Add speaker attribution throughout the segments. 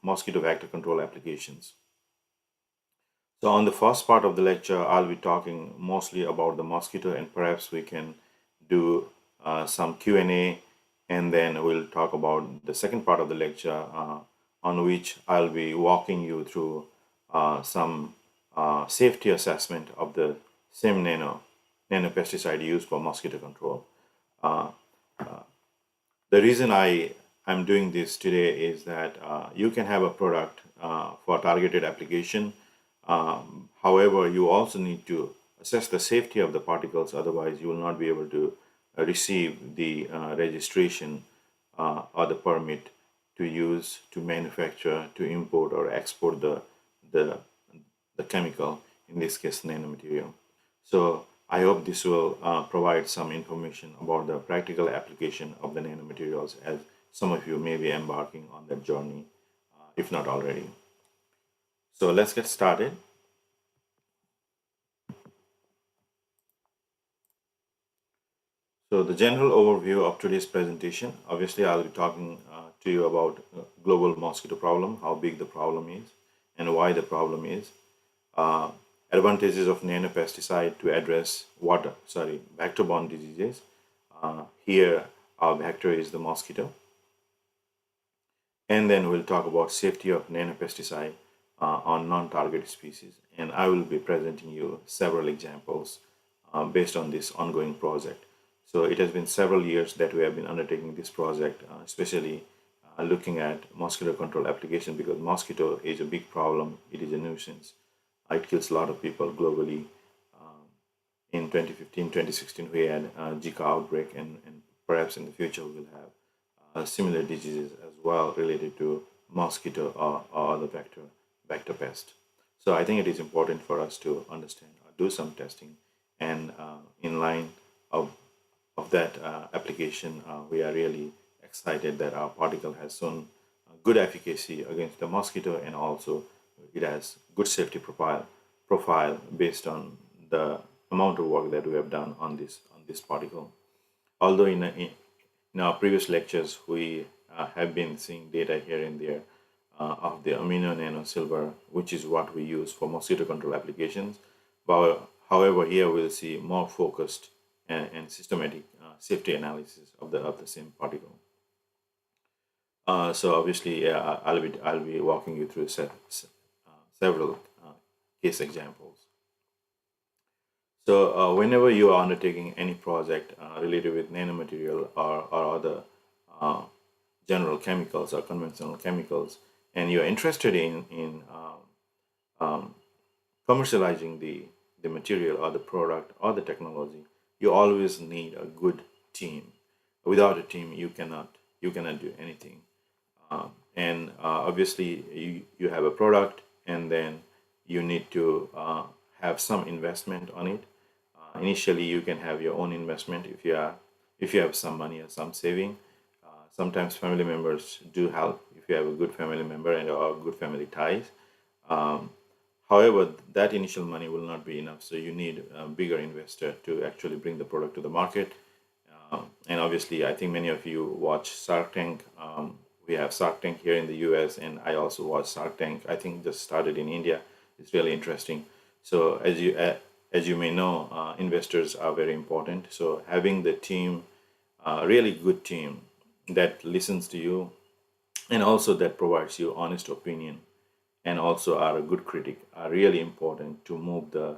Speaker 1: mosquito vector control applications. So on the first part of the lecture, I'll be talking mostly about the mosquito, and perhaps we can do some Q&A, and then we'll talk about the second part of the lecture on which I'll be walking you through some safety assessment of the same nanopesticide used for mosquito control. The reason I'm doing this today is that you can have a product for targeted application. However, you also need to assess the safety of the particles, otherwise you will not be able to receive the registration or the permit to use, to manufacture, to import or export the, the chemical, in this case nanomaterial. So I hope this will provide some information about the practical application of the nanomaterials, as some of you may be embarking on that journey, if not already. So let's get started. So the general overview of today's presentation, obviously I'll be talking to you about global mosquito problem, how big the problem is and why the problem is, advantages of nanopesticide to address vector-borne diseases. Here our vector is the mosquito. And then we'll talk about safety of nanopesticide on non-target species. And I will be presenting you several examples based on this ongoing project. So it has been several years that we have been undertaking this project, especially looking at mosquito control application, because mosquito is a big problem. It is a nuisance. It kills a lot of people globally. In 2015, 2016, we had a Zika outbreak, and perhaps in the future we will have similar diseases as well related to mosquito or other vector pest. So I think it is important for us to understand or do some testing, and in line of that application, we are really excited that our particle has shown good efficacy against the mosquito, and also it has good safety profile based on the amount of work that we have done on this particle. Although in our previous lectures we have been seeing data here and there of the amino nano silver, which is what we use for mosquito control applications. But however, here we'll see more focused and systematic safety analysis of the same particle. So obviously, I'll be walking you through several case examples. So whenever you are undertaking any project related with nanomaterial or other general chemicals or conventional chemicals, and you are interested in commercializing the material or the product or the technology, you always need a good team. Without a team, you cannot do anything. And obviously, you have a product, and then you need to have some investment on it. Initially, you can have your own investment if you have some money or some saving. Sometimes family members do help if you have a good family member and or good family ties. However, that initial money will not be enough, so you need a bigger investor to actually bring the product to the market. And obviously, I think many of you watch Shark Tank. We have Shark Tank here in the US, and I also watch Shark Tank. I think just started in India. It's really interesting. So as you may know, investors are very important. So having the team, really good team that listens to you, and also that provides you honest opinion, and also are a good critic, are really important to move the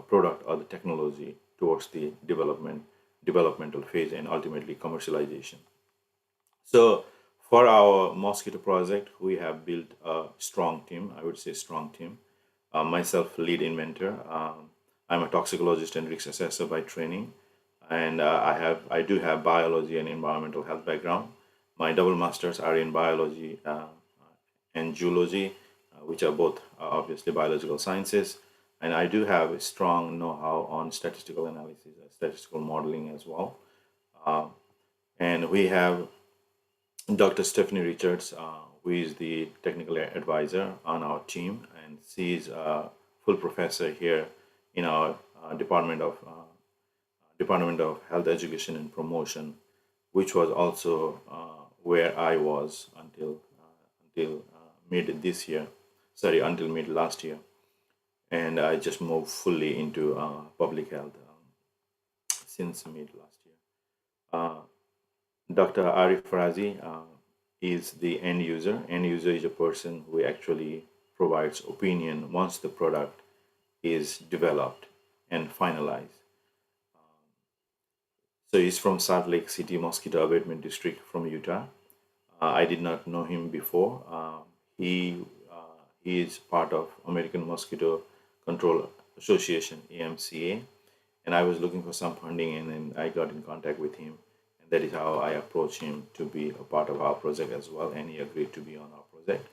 Speaker 1: product or the technology towards the developmental phase and ultimately commercialization. So for our mosquito project, we have built a strong team. I would say strong team. Myself, lead inventor. I'm a toxicologist and risk assessor by training, and I do have biology and environmental health background. My double masters are in biology and zoology, which are both obviously biological sciences. And I do have a strong know-how on statistical analysis, statistical modeling as well. And we have Dr. Stephanie Richards, who is the technical advisor on our team, and she is a full professor here in our Department of Health Education and Promotion, which was also where I was until mid this year. Sorry, until mid last year, and I just moved fully into public health since mid last year. Uh, Dr. Arif Farazi is the end user. End user is a person who actually provides opinion once the product is developed and finalized. So he's from Salt Lake City, Mosquito Abatement District from Utah. I did not know him before. He is part of American Mosquito Control Association (AMCA), and I was looking for some funding, and then I got in contact with him, and that is how I approached him to be a part of our project as well, and he agreed to be on our project.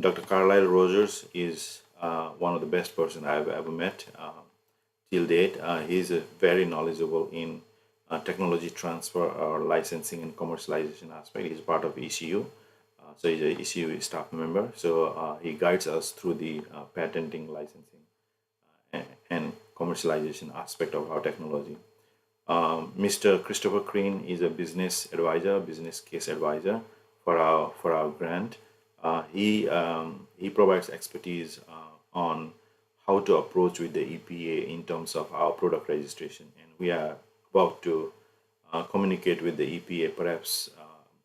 Speaker 1: Dr. Carlisle Rogers is one of the best person I've ever met till date. He's very knowledgeable in technology transfer or licensing and commercialization aspect. He's part of ECU, so he's a ECU staff member. So he guides us through the patenting, licensing, and commercialization aspect of our technology. Mr. Christopher Crane is a business advisor, business case advisor for our grant. He provides expertise on how to approach with the EPA in terms of our product registration, and we are about to communicate with the EPA perhaps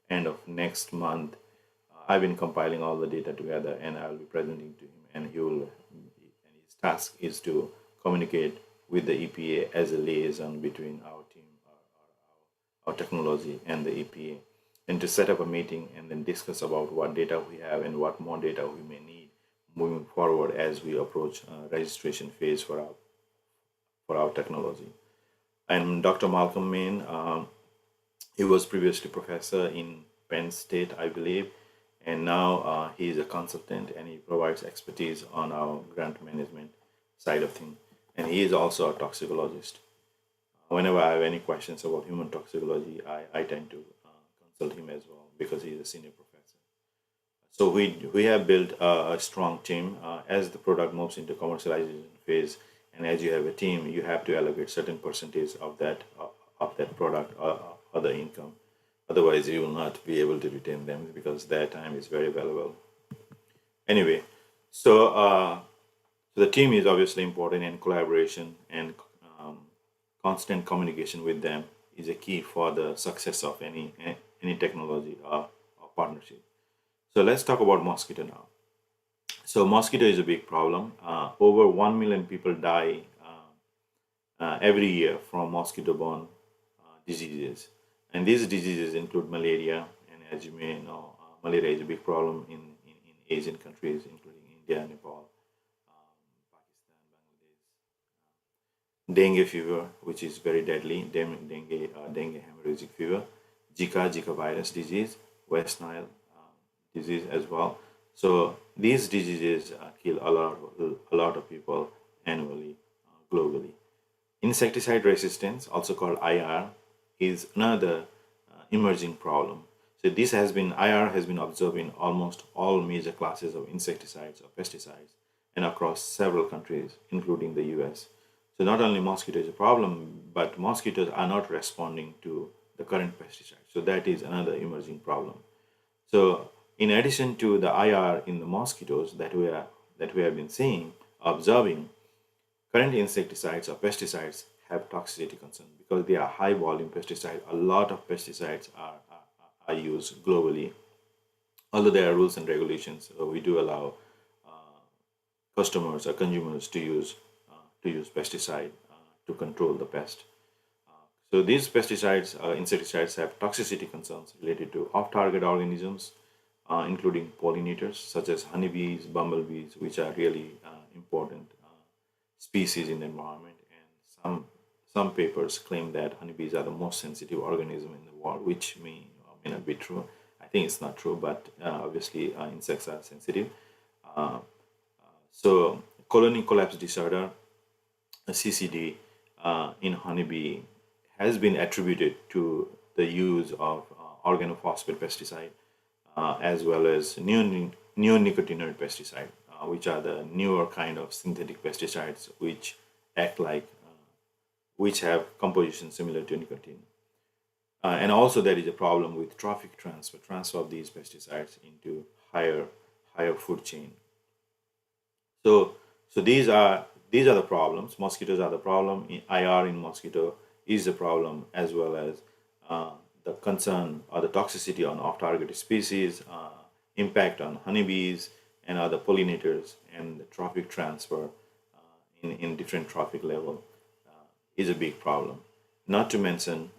Speaker 1: end of next month. I've been compiling all the data together, and I will be presenting to him, and he will. And his task is to communicate with the EPA as a liaison between our team, our technology, and the EPA, and to set up a meeting and then discuss about what data we have and what more data we may need moving forward as we approach registration phase for our technology. And Dr. Malcolm Main, he was previously professor in Penn State, I believe, and now he is a consultant and he provides expertise on our grant management side of things. And he is also a toxicologist. Whenever I have any questions about human toxicology, I tend to consult him as well because he is a senior professor. So we have built a strong team as the product moves into commercialization phase, and as you have a team, you have to allocate certain percentage of that product or the income. Otherwise, you will not be able to retain them because their time is very valuable. Anyway, so the team is obviously important, and collaboration and constant communication with them is a key for the success of any technology or partnership. So let's talk about mosquito now. So mosquito is a big problem. Over 1 million people die every year from mosquito-borne diseases. And these diseases include malaria. And as you may know, malaria is a big problem in Asian countries, including India, Nepal, Pakistan, Bangladesh. Dengue fever, which is very deadly, dengue hemorrhagic fever, Zika virus disease, West Nile disease as well. So these diseases kill a lot of people annually, globally. Insecticide resistance, also called IR, is another emerging problem. So IR has been observed in almost all major classes of insecticides or pesticides and across several countries, including the US. So not only mosquito is a problem, but mosquitoes are not responding to the current pesticides. So that is another emerging problem. So in addition to the IR in the mosquitoes that we have been seeing, observing, current insecticides or pesticides have toxicity concerns because they are high volume pesticides. A lot of pesticides are used globally. Although there are rules and regulations, we do allow customers or consumers to use pesticide to control the pest. So these pesticides, insecticides have toxicity concerns related to off-target organisms, including pollinators such as honeybees, bumblebees, which are really important species in the environment. And some papers claim that honeybees are the most sensitive organism in the world, which may or may not be true. I think it's not true, but obviously insects are sensitive. So colony collapse disorder, CCD, in honeybee has been attributed to the use of organophosphate pesticide as well as neonicotinoid pesticide, which are the newer kind of synthetic pesticides which act like which have composition similar to nicotine. And also there is a problem with traffic transfer of these pesticides into higher food chain. So these are the problems. Mosquitoes are the problem. IR in mosquito is a problem, as well as uh, the concern or the toxicity on off-target species, impact on honeybees and other pollinators, and the traffic transfer in different traffic level is a big problem. Not to mention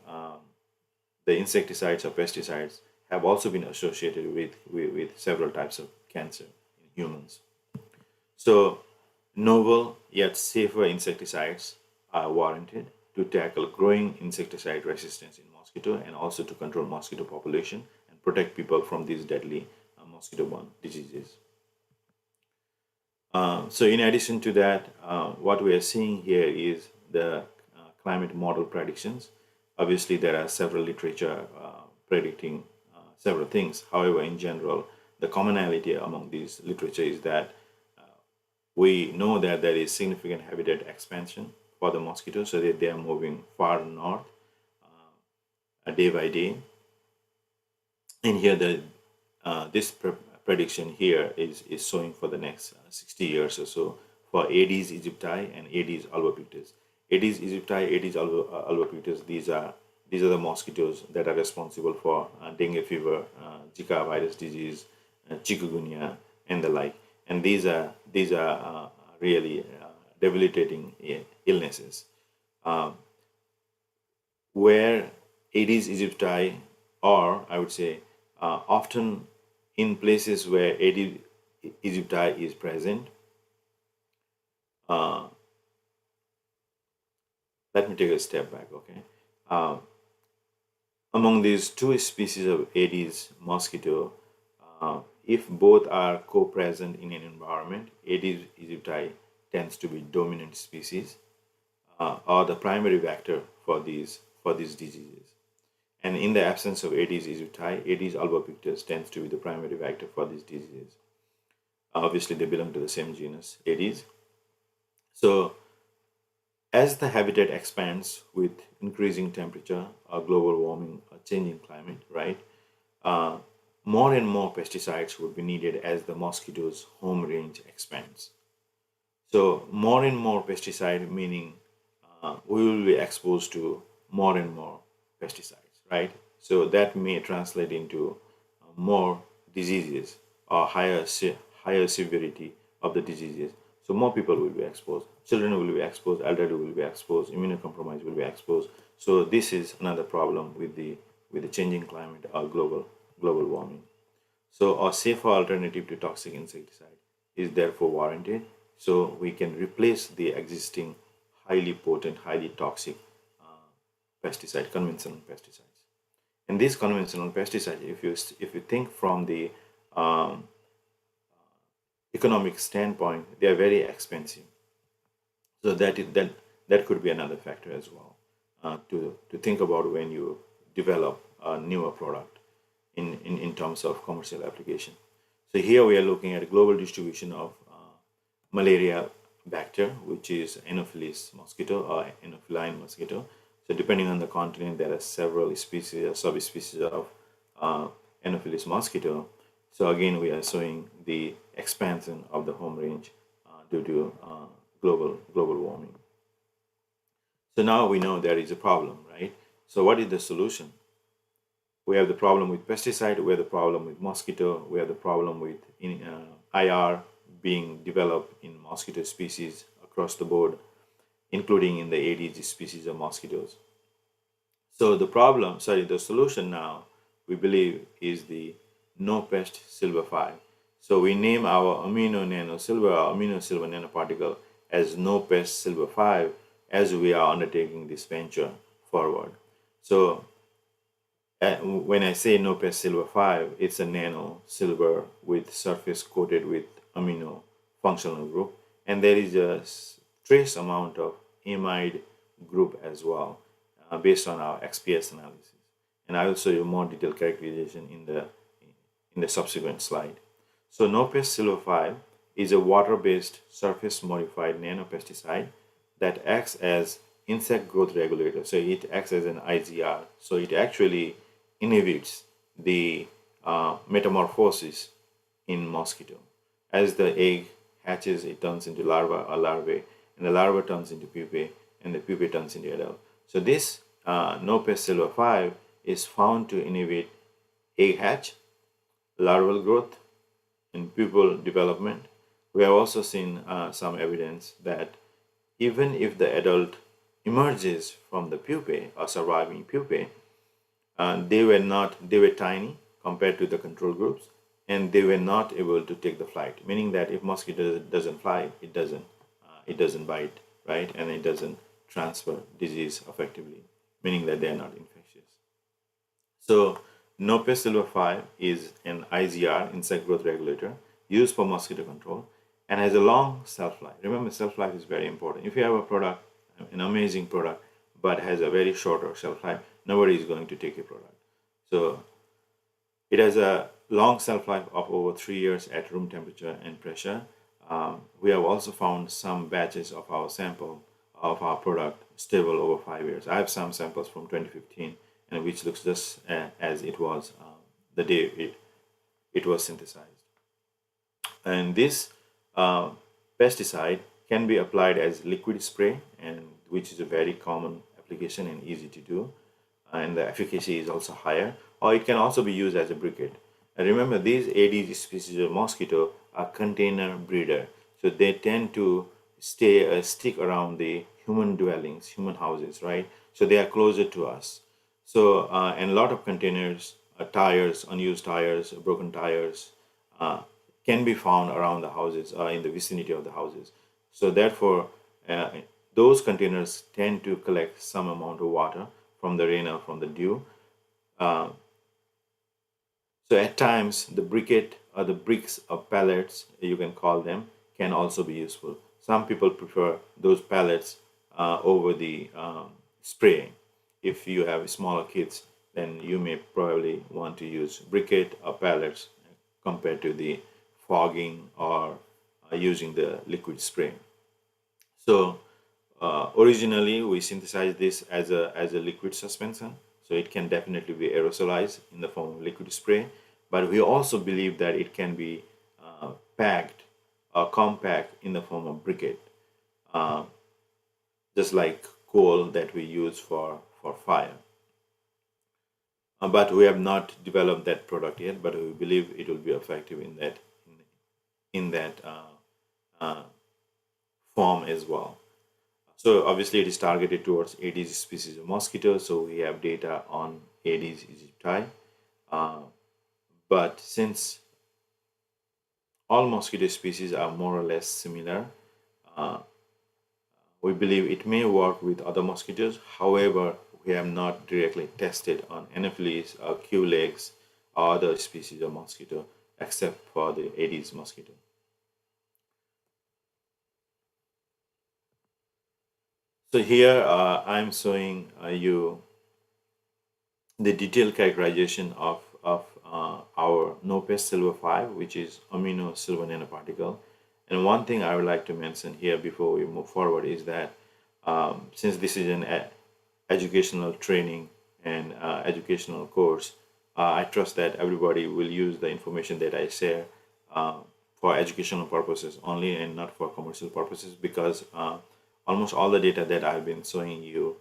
Speaker 1: the insecticides or pesticides have also been associated with several types of cancer in humans. So, novel yet safer insecticides are warranted to tackle growing insecticide resistance in mosquito, and also to control mosquito population and protect people from these deadly mosquito-borne diseases. So in addition to that, what we are seeing here is the climate model predictions. Obviously, there are several literature predicting several things. However, in general, the commonality among these literature is that we know that there is significant habitat expansion for the mosquitoes, so that they are moving far north day by day. And here the this prediction here is showing for the next 60 years or so for Aedes aegypti and Aedes albopictus. Aedes aegypti, Aedes albopictus, these are the mosquitoes that are responsible for dengue fever, Zika virus disease, chikungunya, and the like. And these are really debilitating illnesses. Where Aedes aegypti, or I would say often in places where Aedes aegypti is present, let me take a step back, okay? Uh, Among these two species of Aedes mosquito, if both are co-present in an environment, Aedes aegypti tends to be dominant species or the primary vector for these diseases. And in the absence of Aedes aegypti, Aedes albopictus tends to be the primary vector for these diseases. Obviously, they belong to the same genus, Aedes. So, as the habitat expands with increasing temperature or global warming or changing climate, right, uh, more and more pesticides would be needed as the mosquito's home range expands. So, more and more pesticide meaning we will be exposed to more and more pesticides, right? So that may translate into more diseases or higher severity of the diseases. So more people will be exposed. Children will be exposed. Elderly will be exposed. Immunocompromised will be exposed. So this is another problem with the changing climate or global warming. So a safer alternative to toxic insecticide is therefore warranted. So we can replace the existing highly potent, highly toxic conventional pesticides. And these conventional pesticides, if you think from the um, economic standpoint, they are very expensive. So that could be another factor as well to think about when you develop a newer product in terms of commercial application. So here we are looking at a global distribution of malaria vector, which is Anopheles mosquito or Anopheline mosquito. So depending on the continent, there are several species or subspecies of Anopheles mosquito. So again, we are showing the expansion of the home range due to global warming. So now we know there is a problem, right? So what is the solution? We have the problem with pesticide, we have the problem with mosquito, we have the problem with IR being developed in mosquito species across the board, including in the Aedes species of mosquitoes. So the solution now, we believe, is the NoPest Silver 5. So we name our amino nano silver or amino silver nanoparticle as NoPest Silver 5 as we are undertaking this venture forward. So when I say NoPest Silver 5, it's a nano silver with surface coated with amino functional group, and there is a trace amount of amide group as well based on our XPS analysis. And I will show you more detailed characterization in the subsequent slide. So NoPest Silver 5 is a water-based surface modified nanopesticide that acts as insect growth regulator. So it acts as an IGR. So it actually inhibits the metamorphosis in mosquito. As the egg hatches, it turns into larvae, and the larva turns into pupae, and the pupae turns into adult. So this NoPest Silver 5 is found to inhibit egg hatch, larval growth, and pupal development. We have also seen some evidence that even if the adult emerges from the pupae or surviving pupae, they were tiny compared to the control groups, and they were not able to take the flight, meaning that if mosquito doesn't fly, it doesn't bite, right, and it doesn't transfer disease effectively, meaning that they are not infectious. So NoPest Silver 5 is an IGR, insect growth regulator, used for mosquito control, and has a long shelf life. Remember, shelf life is very important. If you have a product, an amazing product, but has a very shorter shelf life, nobody is going to take your product. So it has a long shelf life of over 3 years at room temperature and pressure. We have also found some batches of our sample of our product stable over 5 years. I have some samples from 2015, and which looks just as it was the day it was synthesized. And this pesticide can be applied as liquid spray, and which is a very common application and easy to do, and the efficacy is also higher. Or it can also be used as a briquette. And remember, these Aedes species of mosquito are container breeder, so they tend to stick around the human dwellings, human houses, right? So they are closer to us. So and a lot of containers, tires, unused tires, broken tires, can be found around the houses, in the vicinity of the houses. So therefore, uh, those containers tend to collect some amount of water from the rain or from the dew. Uh, so at times, the briquette or the bricks or pellets, you can call them, can also be useful. Some people prefer those pellets over the spray. If you have smaller kids, then you may probably want to use briquette or pellets compared to the fogging or using the liquid spray. So originally we synthesized this as a liquid suspension, so it can definitely be aerosolized in the form of liquid spray. But we also believe that it can be packed or compact in the form of briquette, uh, just like coal that we use for fire. But we have not developed that product yet. But we believe it will be effective in that form as well. So obviously it is targeted towards Aedes species of mosquito. So we have data on Aedes aegypti. Uh, but since all mosquito species are more or less similar, uh, we believe it may work with other mosquitoes. However, we have not directly tested on Anopheles or Culex or other species of mosquito except for the Aedes mosquito. So here I'm showing you the detailed characterization of our NoPest Silver 5, which is amino silver nanoparticle. And one thing I would like to mention here before we move forward is that since this is an educational training and educational course, I trust that everybody will use the information that I share uh, for educational purposes only and not for commercial purposes, because almost all the data that I've been showing you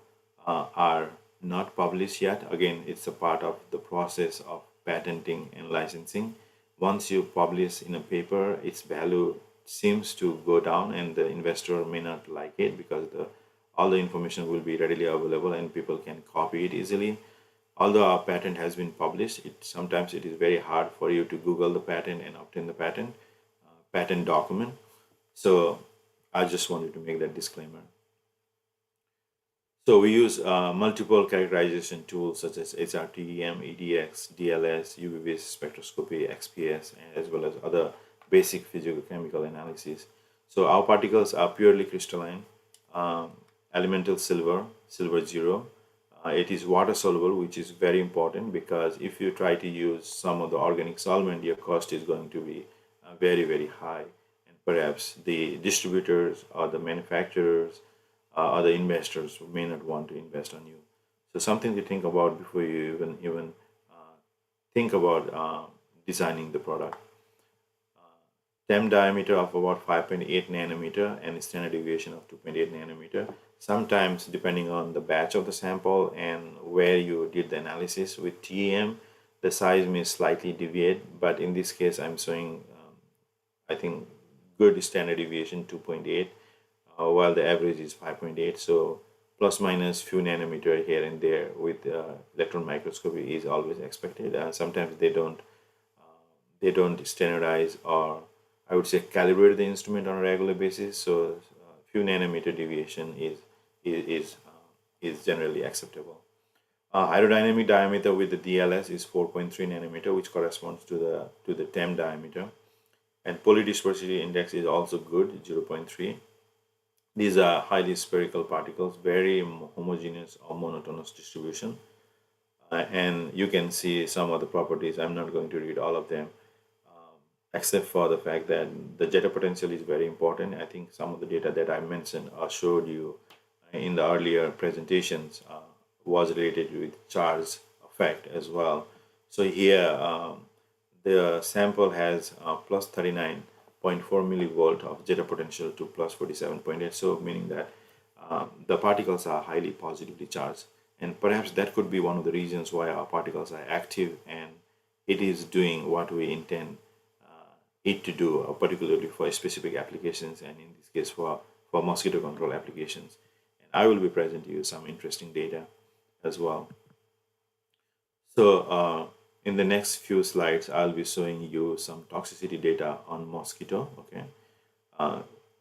Speaker 1: are not published yet. Again, it's a part of the process of patenting and licensing. Once you publish in a paper, its value seems to go down, and the investor may not like it because all the information will be readily available and people can copy it easily. Although our patent has been published, sometimes it is very hard for you to Google the patent and obtain the patent document. So I just wanted to make that disclaimer. So we use multiple characterization tools such as HRTEM, EDX, DLS, UV-based spectroscopy, XPS, as well as other basic physicochemical analysis. So our particles are purely crystalline, um, elemental silver, silver zero. It is water soluble, which is very important because if you try to use some of the organic solvent, your cost is going to be very, very high. And perhaps the distributors or the manufacturers other investors who may not want to invest on you. So something to think about before you even think about designing the product. Stem diameter of about 5.8 nanometer and standard deviation of 2.8 nanometer. Sometimes, depending on the batch of the sample and where you did the analysis with TEM, the size may slightly deviate. But in this case, I'm showing, I think, good standard deviation 2.8, while the average is 5.8. So plus minus few nanometer here and there with electron microscopy is always expected. Sometimes they don't standardize, or I would say calibrate the instrument on a regular basis. So few nanometer deviation is generally acceptable. Aerodynamic diameter with the DLS is 4.3 nanometer, which corresponds to the TEM diameter, and polydispersity index is also good, 0.3. These are highly spherical particles, very homogeneous or monotonous distribution. And you can see some of the properties. I'm not going to read all of them, except for the fact that the Zeta potential is very important. I think some of the data that I mentioned or showed you in the earlier presentations was related with charge effect as well. So here the sample has plus 39.4 millivolt of Zeta potential to plus 47.8, so meaning that the particles are highly positively charged, and perhaps that could be one of the reasons why our particles are active and it is doing what we intend it to do, particularly for specific applications, and in this case for mosquito control applications. And I will be present to you some interesting data as well. So in the next few slides, I'll be showing you some toxicity data on mosquito. Okay.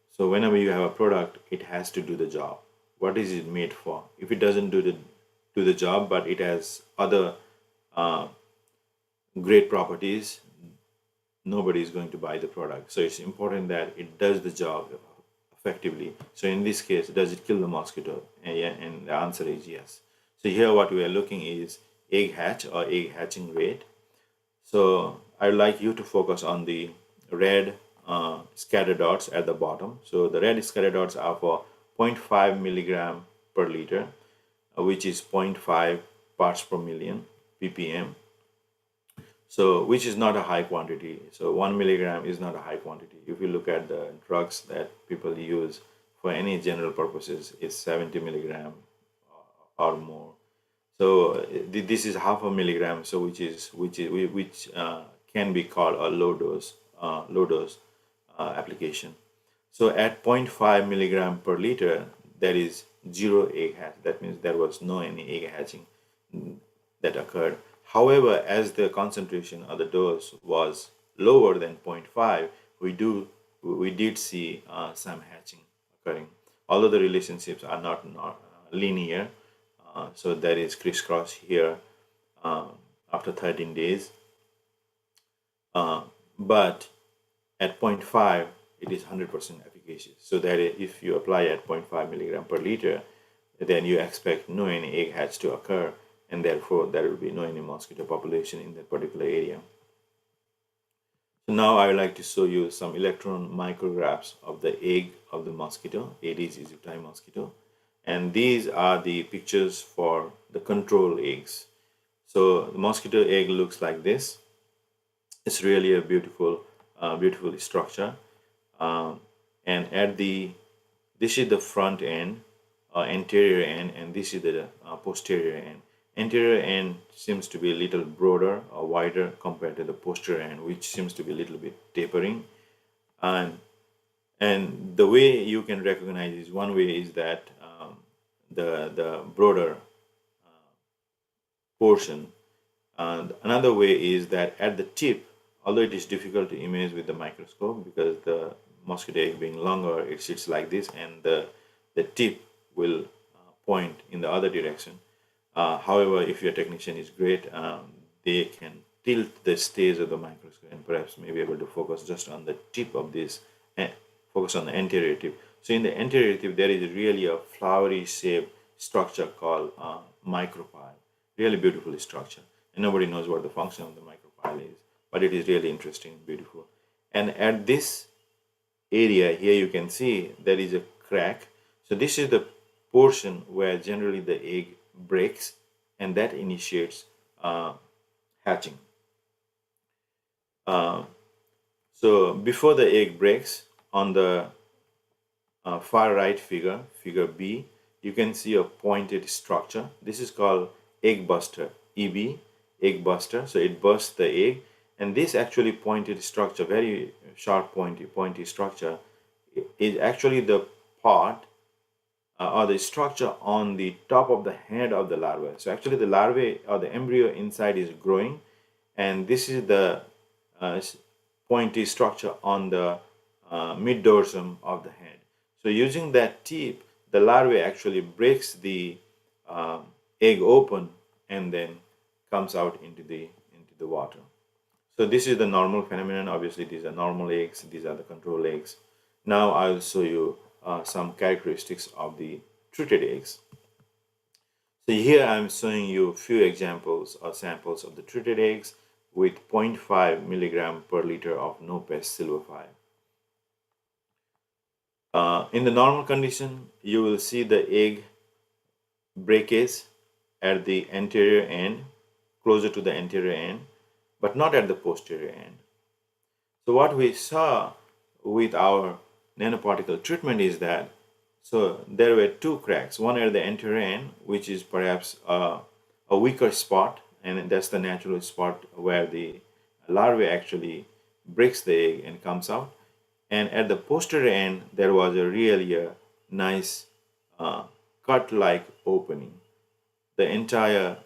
Speaker 1: So whenever you have a product, it has to do the job. What is it made for? If it doesn't do the job, but it has other great properties, nobody is going to buy the product. So it's important that it does the job effectively. So in this case, does it kill the mosquito? And the answer is yes. So here what we are looking is egg hatch or egg hatching rate. So I'd like you to focus on the red scatter dots at the bottom. So the red scatter dots are for 0.5 milligram per liter, which is 0.5 parts per million, ppm. So which is not a high quantity. So 1 milligram is not a high quantity. If you look at the drugs that people use for any general purposes, it's 70 milligram or more. So this is half a milligram, so which can be called a low dose application. So at 0.5 milligram per liter, there is zero egg hatch. That means there was no any egg hatching that occurred. However, as the concentration of the dose was lower than 0.5, we did see some hatching occurring. Although the relationships are not linear, so there is crisscross here after 13 days. But at 0.5, it is 100% efficacious. So that if you apply at 0.5 milligram per liter, then you expect no any egg hatch to occur, and therefore there will be no any mosquito population in that particular area. So now I would like to show you some electron micrographs of the egg of the mosquito, Aedes aegypti mosquito. And these are the pictures for the control eggs. So the mosquito egg looks like this. It's really a beautiful structure. And at this is the front end, anterior end, and this is the posterior end. Anterior end seems to be a little broader or wider compared to the posterior end, which seems to be a little bit tapering. And the way you can recognize this, one way is that the broader portion. And another way is that at the tip, although it is difficult to image with the microscope because the mosquito egg being longer, it sits like this, and the tip will point in the other direction. However, if your technician is great, they can tilt the stage of the microscope and perhaps may be able to focus just on the tip of this, and focus on the anterior tip. So in the anterior tip, there is really a flowery shaped structure called micropyle. Really beautiful structure. And nobody knows what the function of the micropyle is, but it is really interesting and beautiful. And at this area here, you can see there is a crack. So this is the portion where generally the egg breaks, and that initiates hatching. Uh, so before the egg breaks, on the far right figure, figure B, you can see a pointed structure. This is called egg buster, EB, egg buster. So it bursts the egg, and this actually pointed structure, very sharp pointy structure, is actually the part or the structure on the top of the head of the larva. So actually the larvae or the embryo inside is growing, and this is the uh, pointy structure on the mid dorsum of the head. So using that tip, the larvae actually breaks the egg open and then comes out into the water. So this is the normal phenomenon. Obviously, these are normal eggs. These are the control eggs. Now I will show you some characteristics of the treated eggs. So here I'm showing you a few examples or samples of the treated eggs with 0.5 milligram per liter of NoPest Silver 5. In the normal condition, you will see the egg breakage at the anterior end, closer to the anterior end, but not at the posterior end. So what we saw with our nanoparticle treatment is that, so there were two cracks, one at the anterior end, which is perhaps a weaker spot, and that's the natural spot where the larvae actually breaks the egg and comes out. And at the posterior end, there was a really nice cut-like opening. The entire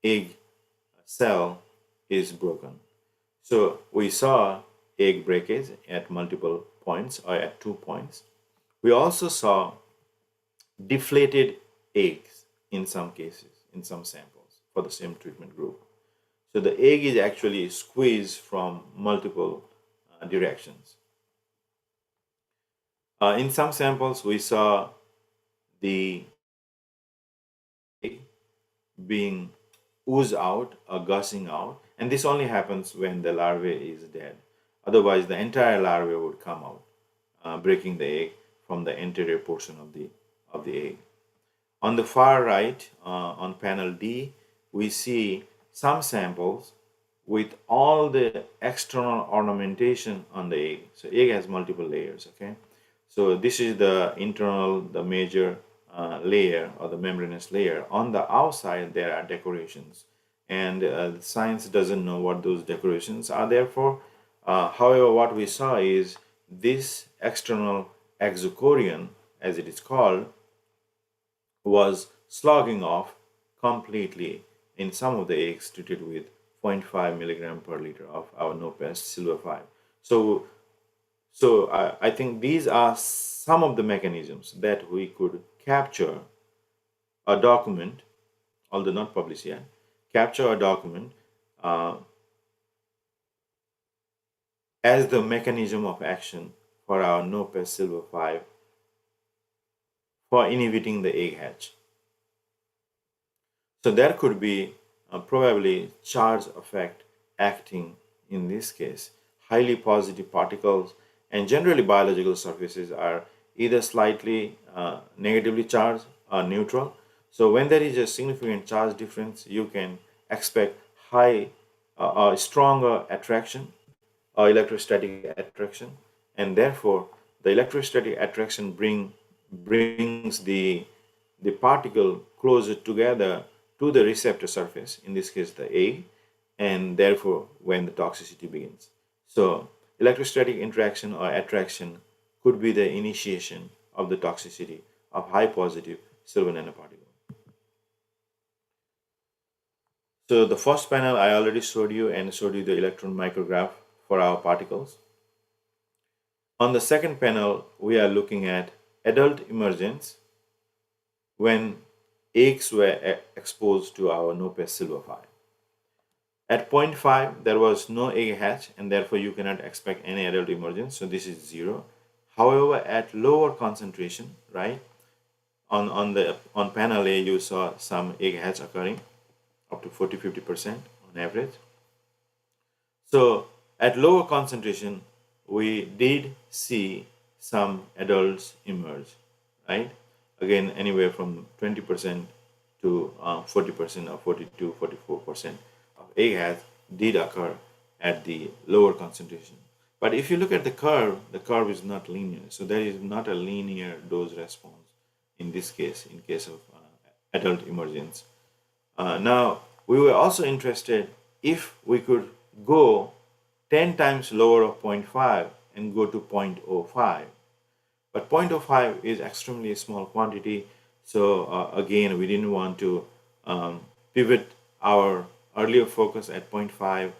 Speaker 1: egg cell is broken. So we saw egg breakage at multiple points or at 2 points. We also saw deflated eggs in some cases, in some samples for the same treatment group. So the egg is actually squeezed from multiple directions. In some samples, we saw the egg being oozed out or gushing out, and this only happens when the larvae is dead. Otherwise, the entire larvae would come out, breaking the egg from the anterior portion of the egg. On the far right, on panel D, we see some samples with all the external ornamentation on the egg. So egg has multiple layers, okay? So this is the internal, the major layer or the membranous layer. On the outside, there are decorations, and science doesn't know what those decorations are there for. However, what we saw is this external exochorion, as it is called, was slogging off completely in some of the eggs treated with 0.5 milligram per liter of our NoPest Silver 5. So I think these are some of the mechanisms that we could capture a document, although not published yet, capture a document as the mechanism of action for our NoPest Silver 5 for inhibiting the egg hatch. So there could be probably charge effect acting in this case. Highly positive particles and generally biological surfaces are either slightly negatively charged or neutral. So when there is a significant charge difference, you can expect high or stronger attraction or electrostatic attraction, and therefore the electrostatic attraction brings the particle closer together to the receptor surface, in this case the egg, and therefore when the toxicity begins. So electrostatic interaction or attraction could be the initiation of the toxicity of high positive silver nanoparticle. So the first panel I already showed you and showed you the electron micrograph for our particles. On the second panel, we are looking at adult emergence when eggs were exposed to our NoPest Silver 5. At 0.5, there was no egg hatch, and therefore you cannot expect any adult emergence, so this is 0. However, at lower concentration, right, on panel A, you saw some egg hatch occurring up to 40-50% on average. So at lower concentration, we did see some adults emerge, right? again anywhere from 20% to 40% or 42, 44% of egg hatch did occur at the lower concentration. But if you look at the curve is not linear. So there is not a linear dose response in this case, in case of adult emergence. Now, we were also interested if we could go 10 times lower of zero point 0.5 and go to 0.05. But zero point zero 0.05 is extremely small quantity. So again, we didn't want to pivot our earlier focus at 0.5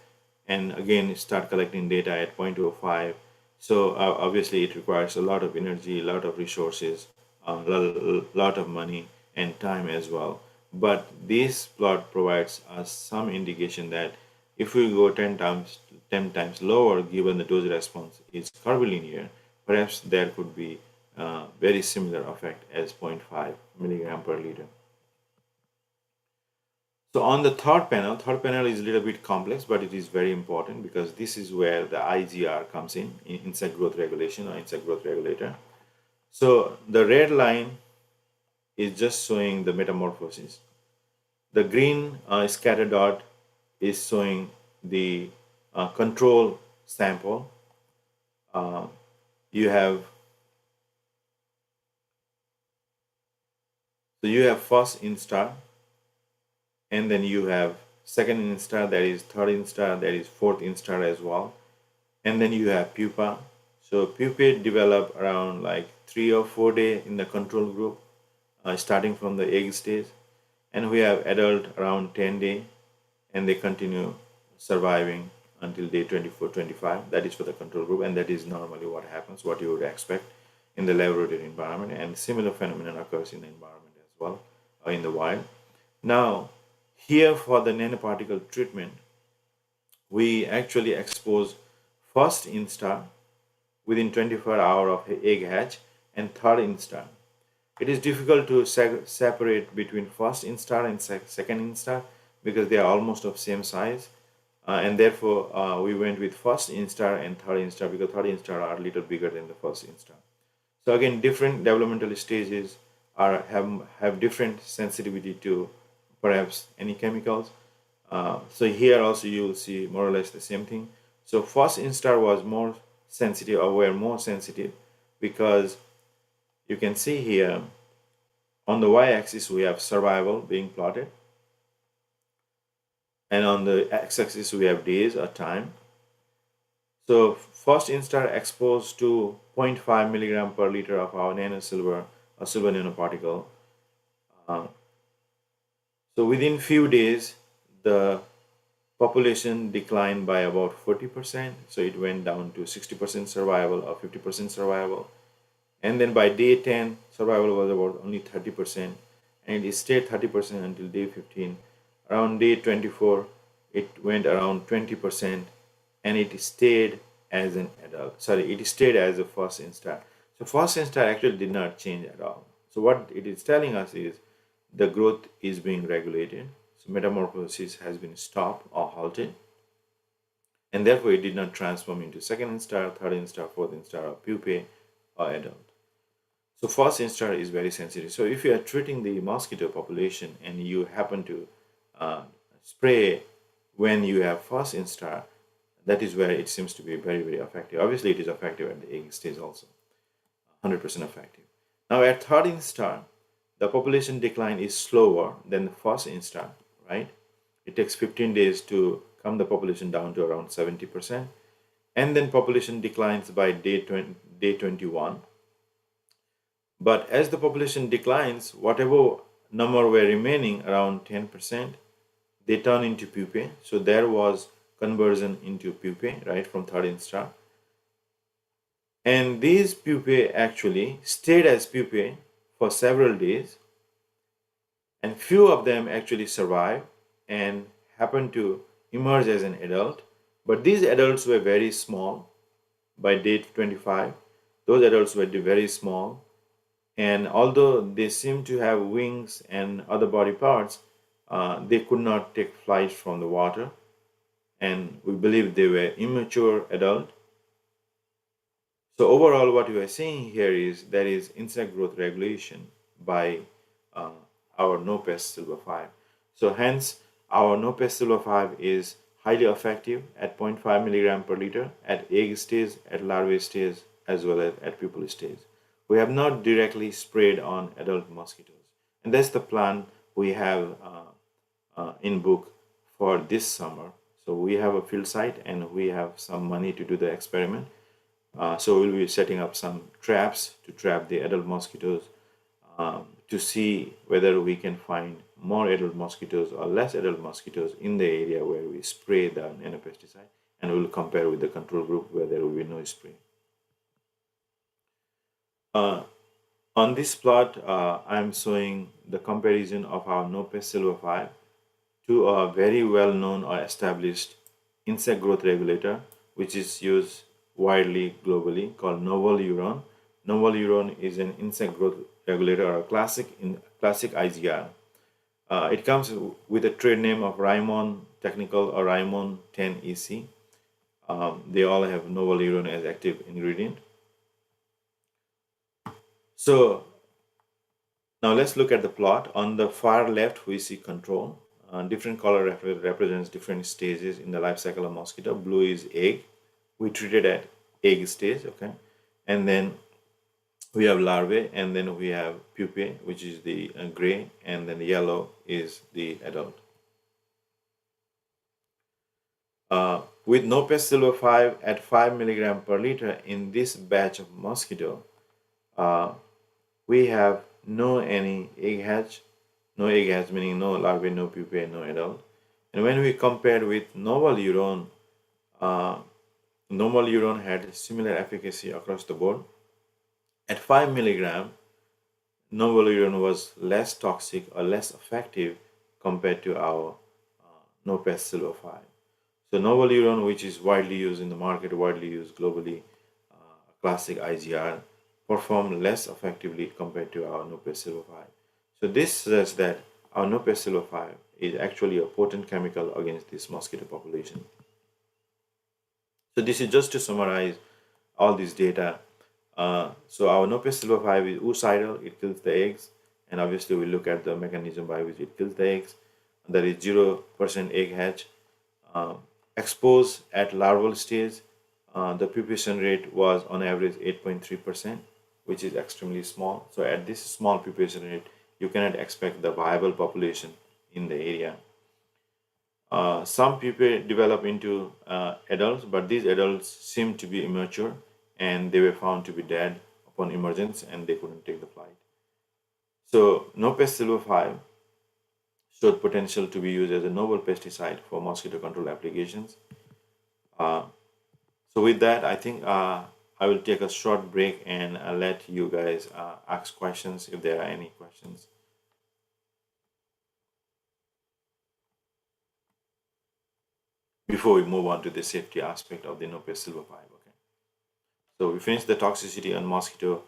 Speaker 1: and again start collecting data at 0.05. So obviously it requires a lot of energy, a lot of resources, a lot of money and time as well. But this plot provides us some indication that if we go 10 times lower, given the dose response is curvilinear, perhaps there could be very similar effect as 0.5 milligram per liter. So on the third panel is a little bit complex, but it is very important because this is where the IGR comes in insect growth regulation or insect growth regulator. So the red line is just showing the metamorphosis. The green scatter dot is showing the control sample. You have first instar, and then you have second instar, that is third instar, that is fourth instar as well, and then you have pupa. So pupae develop around like 3 or 4 days in the control group, starting from the egg stage, and we have adult around 10 days, and they continue surviving until day 24, 25. That is for the control group, and that is normally what happens, what you would expect in the laboratory environment, and similar phenomenon occurs in the environment as well, or in the wild. Now, here for the nanoparticle treatment, we actually expose first instar within 24 hours of egg hatch and third instar. It is difficult to separate between first instar and second instar because they are almost of same size, and therefore we went with first instar and third instar because third instar are a little bigger than the first instar. So again, different developmental stages have different sensitivity to perhaps any chemicals. So here also you will see more or less the same thing. So first instar was more sensitive, or were more sensitive, because you can see here on the y-axis we have survival being plotted, and on the x-axis we have days or time. So first instar exposed to 0.5 milligram per liter of our nanosilver or silver nanoparticle. So within few days, the population declined by about 40%. So it went down to 60% survival or 50% survival. And then by day 10, survival was about only 30%. And it stayed 30% until day 15. Around day 24, it went around 20%. And it stayed as an adult. Sorry, it stayed as a first instar. So first instar actually did not change at all. So what it is telling us is the growth is being regulated. So metamorphosis has been stopped or halted. And therefore it did not transform into second instar, third instar, fourth instar, or pupae or adult. So first instar is very sensitive. So if you are treating the mosquito population and you happen to spray when you have first instar, that is where it seems to be very, very effective. Obviously, it is effective at the egg stage also, 100% effective. Now at third instar, the population decline is slower than the first instar, right? It takes 15 days to come the population down to around 70%. And then population declines by day 21. But as the population declines, whatever number were remaining, around 10%, they turn into pupae. So there was conversion into pupae, right, from third instar. And these pupae actually stayed as pupae for several days, and few of them actually survived and happened to emerge as an adult. But these adults were very small by day 25. Those adults were very small, and although they seem to have wings and other body parts, they could not take flight from the water, and we believe they were immature adult. So overall, what we are seeing here is there is insect growth regulation by uh, our NoPest Silver 5. So hence, our NoPest Silver 5 is highly effective at 0.5 milligram per liter at egg stage, at larvae stage, as well as at pupal stage. We have not directly sprayed on adult mosquitoes, and that's the plan we have in book for this summer. So we have a field site and we have some money to do the experiment. So we'll be setting up some traps to trap the adult mosquitoes, to see whether we can find more adult mosquitoes or less adult mosquitoes in the area where we spray the nanopesticide, and we'll compare with the control group where there will be no spray. Uh, on this plot, I'm showing the comparison of our NoPest Silver 5 to a very well-known or established insect growth regulator, which is used widely globally, called novel uron. Novel uron is an insect growth regulator, or a classic IGR. It comes with a trade name of Rimon Technical or Rimon 10 EC. They all have novel uron as active ingredient. So now let's look at the plot. On the far left, we see control. Different color represents different stages in the life cycle of mosquito. Blue is egg. We treated at egg stage, okay? And then we have larvae, and then we have pupae, which is the gray, and then the yellow is the adult. With NoPest Silver 5 at 5 milligram per liter in this batch of mosquito, we have no any egg hatch, no egg hatch meaning no larvae, no pupae, no adult. And when we compared with novel uron, novel uron had similar efficacy across the board. At 5 milligram, novel uron was less toxic or less effective compared to our NoPest Silver 5. So novel uron, which is widely used in the market, widely used globally, classic IGR, perform less effectively compared to our NoPest Silver 5. So this says that our NoPest Silver 5 is actually a potent chemical against this mosquito population. So this is just to summarize all this data. So our NoPest Silver 5 is oocidal, it kills the eggs, and obviously we look at the mechanism by which it kills the eggs. There is 0% egg hatch. Exposed at larval stage, the pupation rate was on average 8.3%, which is extremely small. So at this small pupation rate, you cannot expect the viable population in the area. Some pupae develop into adults, but these adults seem to be immature, and they were found to be dead upon emergence, and they couldn't take the flight. So NoPest Silver 5 showed potential to be used as a novel pesticide for mosquito control applications. So with that, I think I will take a short break and let you guys ask questions if there are any questions. Before we move on to the safety aspect of the NoPest Silver 5, okay? So we finished the toxicity on mosquito.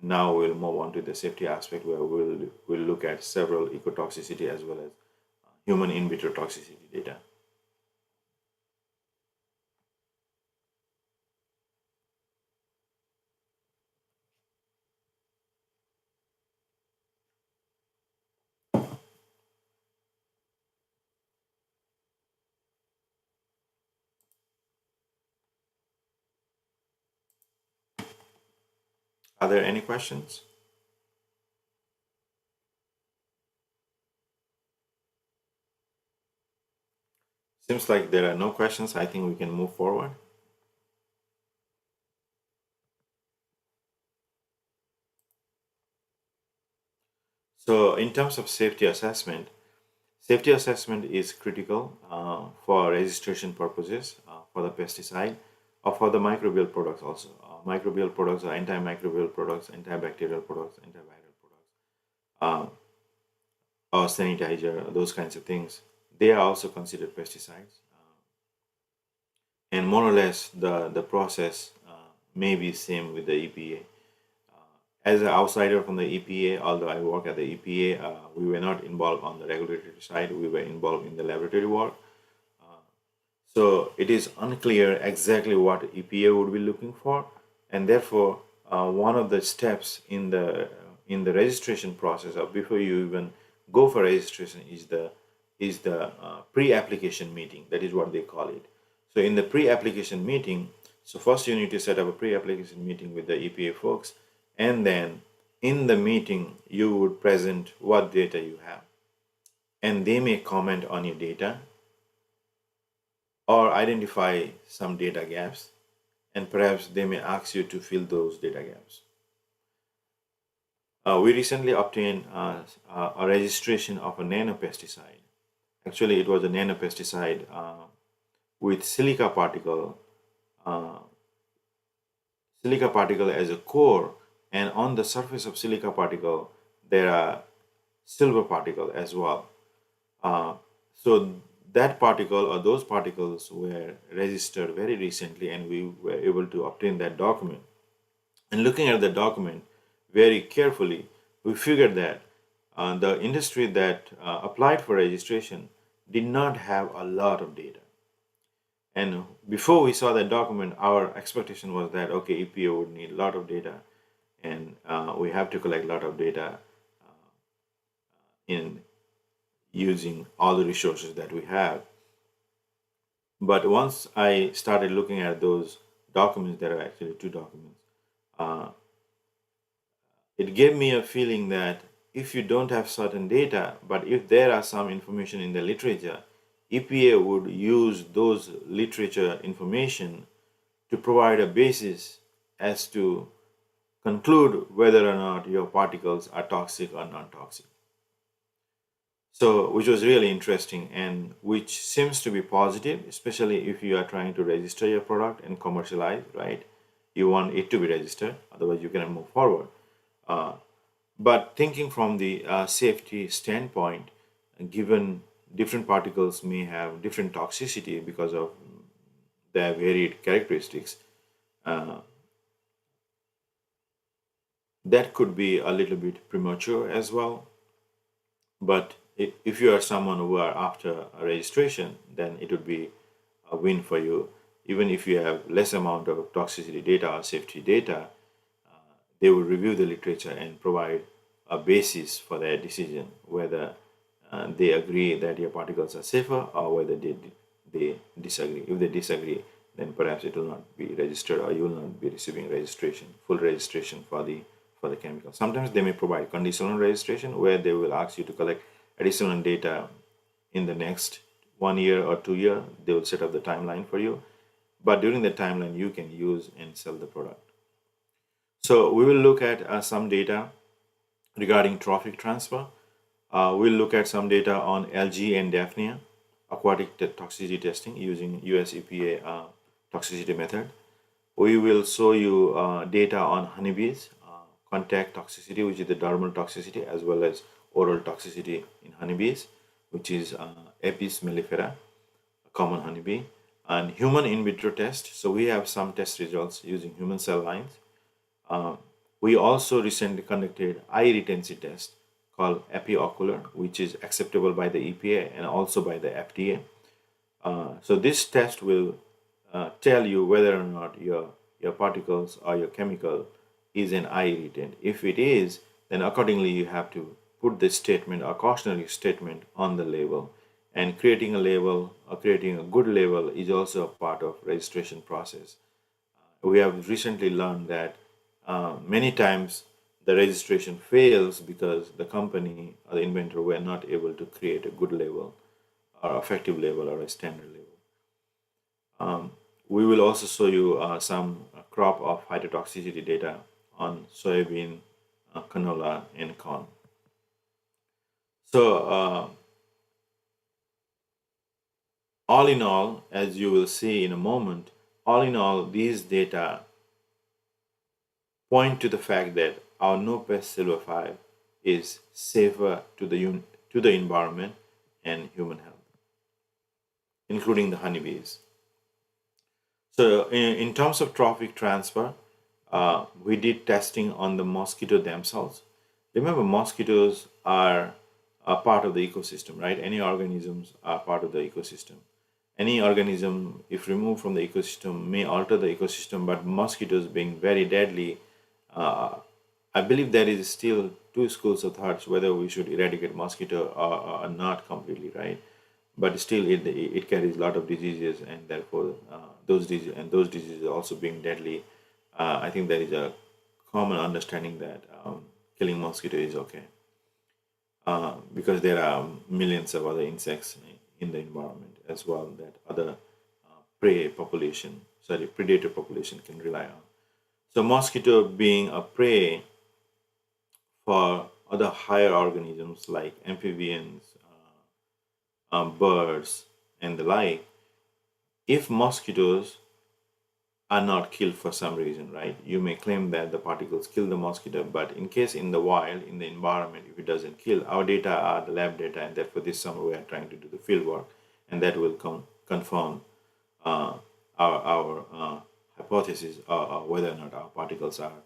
Speaker 1: Now we'll move on to the safety aspect, where we'll look at several ecotoxicity as well as human in vitro toxicity data. Are there any questions? Seems like there are no questions. I think we can move forward. So in terms of safety assessment is critical for registration purposes for the pesticide or for the microbial products also. Microbial products are antimicrobial products, antibacterial products, antiviral products, or sanitizer, those kinds of things. They are also considered pesticides. And more or less the process may be same with the EPA. As an outsider from the EPA, although I work at the EPA, we were not involved on the regulatory side. We were involved in the laboratory work. So it is unclear exactly what EPA would be looking for, and therefore one of the steps in the in the registration process, or before you even go for registration, is the pre-application meeting. That is what they call it. So in the pre-application meeting, so first you need to set up a pre-application meeting with the EPA folks, and then in the meeting you would present what data you have, and they may comment on your data or identify some data gaps, and perhaps they may ask you to fill those data gaps. We recently obtained a registration of a nanopesticide. Actually, it was a nanopesticide with silica particle as a core, and on the surface of silica particle there are silver particle as well. So that particle, or those particles, were registered very recently, and we were able to obtain that document. And looking at the document very carefully, we figured that the industry that applied for registration did not have a lot of data. And before we saw that document, our expectation was that, okay, EPA would need a lot of data, and we have to collect a lot of data in using all the resources that we have. But once I started looking at those documents, there are actually two documents, it gave me a feeling that if you don't have certain data, but if there are some information in the literature, EPA would use those literature information to provide a basis as to conclude whether or not your particles are toxic or non-toxic. So, which was really interesting, and which seems to be positive, especially if you are trying to register your product and commercialize, right? You want it to be registered, otherwise you cannot move forward. But thinking from the safety standpoint, given different particles may have different toxicity because of their varied characteristics, that could be a little bit premature as well. But if you are someone who are after a registration, then it would be a win for you. Even if you have less amount of toxicity data or safety data, they will review the literature and provide a basis for their decision whether they agree that your particles are safer, or whether they disagree. If they disagree, then perhaps it will not be registered, or you will not be receiving registration, full registration for the chemical. Sometimes they may provide conditional registration, where they will ask you to collect additional data in the next 1 year or 2 years. They will set up the timeline for you, but during the timeline you can use and sell the product. So we will look at some data regarding trophic transfer. We'll look at some data on algae and Daphnia, aquatic toxicity testing using US EPA toxicity method. We will show you data on honeybees, contact toxicity, which is the dermal toxicity, as well as oral toxicity in honeybees, which is Apis mellifera, a common honeybee, and human in vitro test. So we have some test results using human cell lines. We also recently conducted eye retention test called epiocular, which is acceptable by the EPA and also by the FDA. So this test will tell you whether or not your particles or your chemical is an eye irritant. If it is, then accordingly you have to put this statement or cautionary statement on the label. And creating a label or creating a good label is also a part of registration process. We have recently learned that many times the registration fails because the company or the inventor were not able to create a good label or effective label or a standard label. We will also show you some crop of hydrotoxicity data on soybean, canola, and corn. So all in all, as you will see in a moment, all in all, these data point to the fact that our NoPest Silver 5 is safer to the environment and human health, including the honeybees. So in terms of trophic transfer, we did testing on the mosquito themselves. Remember, mosquitoes are a part of the ecosystem, right? Any organisms are part of the ecosystem. Any organism, if removed from the ecosystem, may alter the ecosystem, but mosquitoes being very deadly, I believe there is still two schools of thoughts whether we should eradicate mosquito or not completely, right? But still, it carries a lot of diseases, and therefore those diseases also being deadly. I think there is a common understanding that killing mosquito is okay, because there are millions of other insects in the environment as well that other predator population can rely on. So mosquito being a prey for other higher organisms like amphibians, birds, and the like, if mosquitoes are not killed for some reason, right? You may claim that the particles kill the mosquito, but in case in the wild, in the environment, if it doesn't kill, our data are the lab data, and therefore this summer we are trying to do the field work, and that will confirm uh, our hypothesis, whether or not our particles are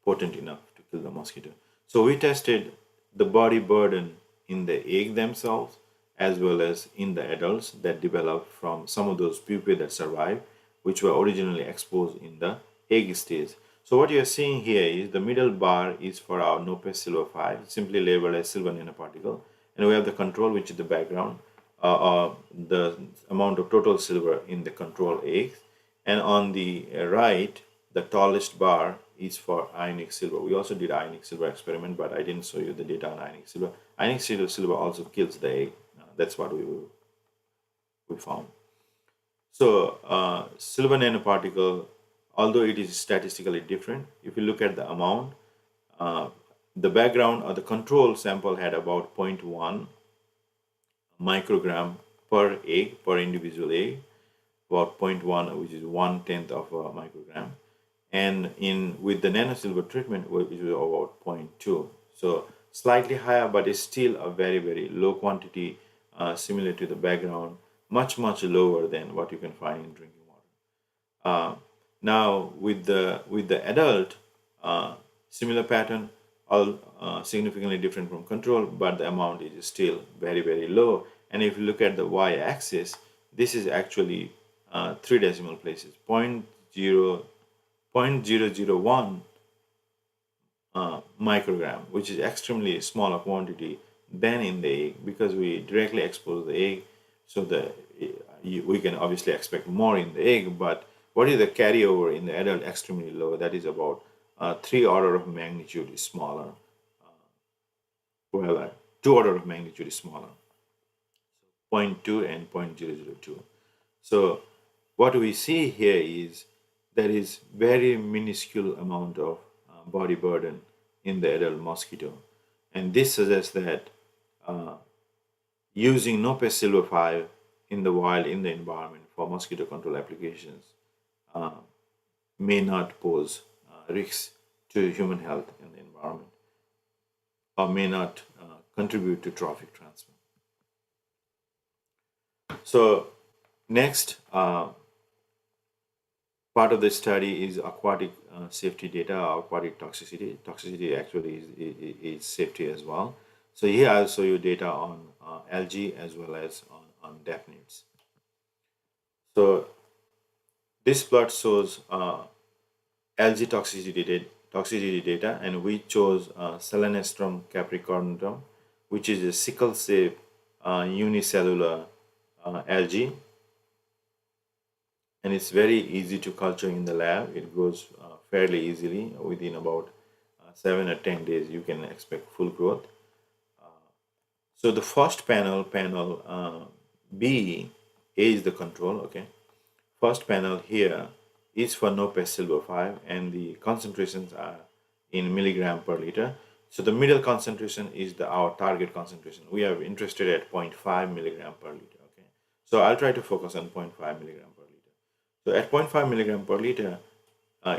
Speaker 1: potent enough to kill the mosquito. So we tested the body burden in the egg themselves as well as in the adults that developed from some of those pupae that survive, which were originally exposed in the egg stage. So what you are seeing here is the middle bar is for our NoPest Silver 5, simply labeled as silver nanoparticle, and we have the control, which is the background, the amount of total silver in the control eggs, and on the right, the tallest bar is for ionic silver. We also did ionic silver experiment, but I didn't show you the data on ionic silver. Ionic silver also kills the egg. That's what we found. So silver nanoparticle, although it is statistically different, if you look at the amount, the background or the control sample had about zero point 0.1 microgram per egg, per individual egg, about zero point 0.1, which is 1/10 of a microgram, and in with the nanosilver treatment, which is about 0.2. So slightly higher, but it's still a very low quantity, similar to the background, much lower than what you can find in drinking water. Now with the adult, similar pattern, all significantly different from control, but the amount is still very low. And if you look at the y-axis, this is actually 3 decimal places, 0.001 microgram, which is extremely smaller quantity than in the egg, because we directly expose the egg, so we can obviously expect more in the egg, but what is the carryover in the adult? Extremely low. That is about 3 order of magnitude smaller. Well, 2 order of magnitude smaller, 0.2 and 0.002. So what we see here is there is very minuscule amount of body burden in the adult mosquito, and this suggests that using NoPest Silver 5 in the wild, in the environment for mosquito control applications may not pose risks to human health and the environment, or may not contribute to trophic transfer. So next part of the study is aquatic safety data, aquatic toxicity. Toxicity actually is safety as well. So here I'll show you data on algae as well as on daphnids. So this plot shows algae toxicity data, and we chose Selenestrum capricornutum, which is a sickle-shaped unicellular algae, and it's very easy to culture in the lab. It grows fairly easily. Within about 7 or 10 days, you can expect full growth. So the first panel B, is the control. Okay, first panel here is for NoPest Silver 5, and the concentrations are in milligram per liter. So the middle concentration is our target concentration. We are interested at 0.5 milligram per liter. Okay, so I'll try to focus on 0.5 milligram per liter. So at 0.5 milligram per liter,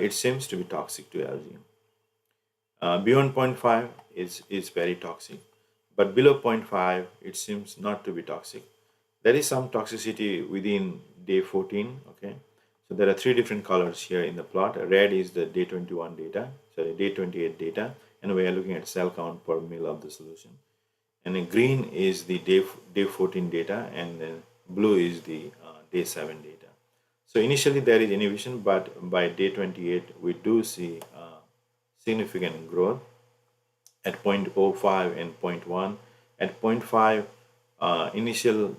Speaker 1: it seems to be toxic to algae. Beyond 0.5 is very toxic, but below 0.5 it seems not to be toxic. There is some toxicity within day 14. Okay, so there are 3 different colors here in the plot. Red is the day 21 data, sorry, day 28 data, and we are looking at cell count per mil of the solution. And then green is the day 14 data, and then blue is the day 7 data. So initially there is inhibition, but by day 28 we do see significant growth at 0.05 and zero point 0.1. At zero point 0.5, initial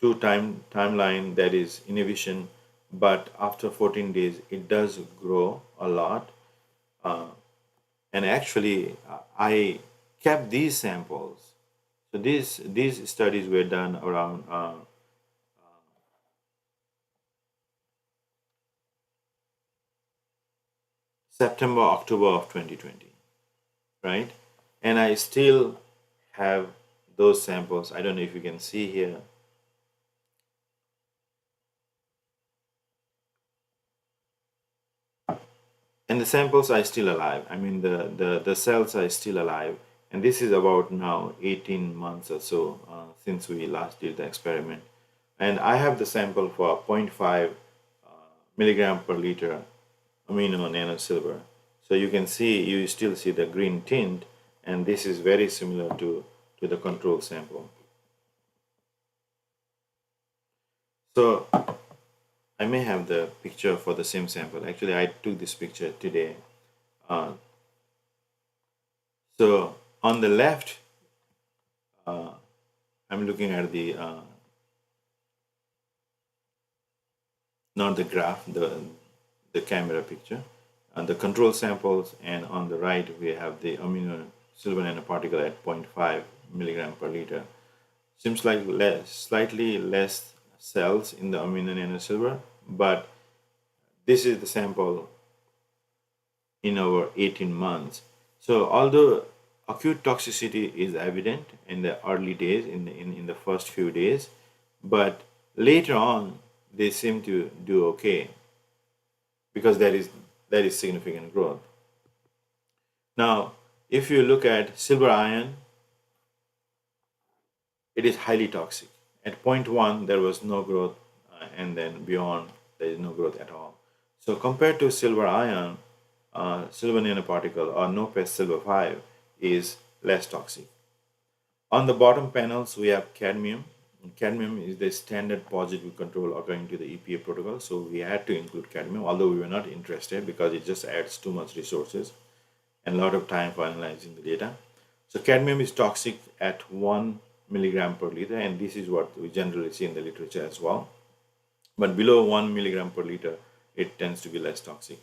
Speaker 1: timeline, that is inhibition, but after 14 days it does grow a lot. And actually, I kept these samples. So these studies were done around September, October of 2020, right? And I still have those samples. I don't know if you can see here. And the samples are still alive. I mean, the cells are still alive. And this is about now 18 months or so since we last did the experiment. And I have the sample for zero point 0.5 milligram per liter amino nano silver. So you can see, you still see the green tint, and this is very similar to the control sample. So I may have the picture for the same sample. Actually, I took this picture today. So on the left, I'm looking at the not the graph, the camera picture, and the control samples, and on the right we have the amino silver nanoparticle at 0.5 milligram per liter. Seems like slightly less cells in the amino nano silver, but this is the sample in our 18 months. So although acute toxicity is evident in the early days, in the first few days, but later on they seem to do okay because there is significant growth. Now, if you look at silver ion, it is highly toxic. At 0.1, there was no growth, and then beyond, there is no growth at all. So compared to silver ion, silver nanoparticle or NoPest Silver 5 is less toxic. On the bottom panels, we have cadmium. Cadmium is the standard positive control according to the EPA protocol, so we had to include cadmium, although we were not interested because it just adds too much resources and a lot of time for analyzing the data. So cadmium is toxic at 1 milligram per liter, and this is what we generally see in the literature as well. But below 1 milligram per liter, it tends to be less toxic.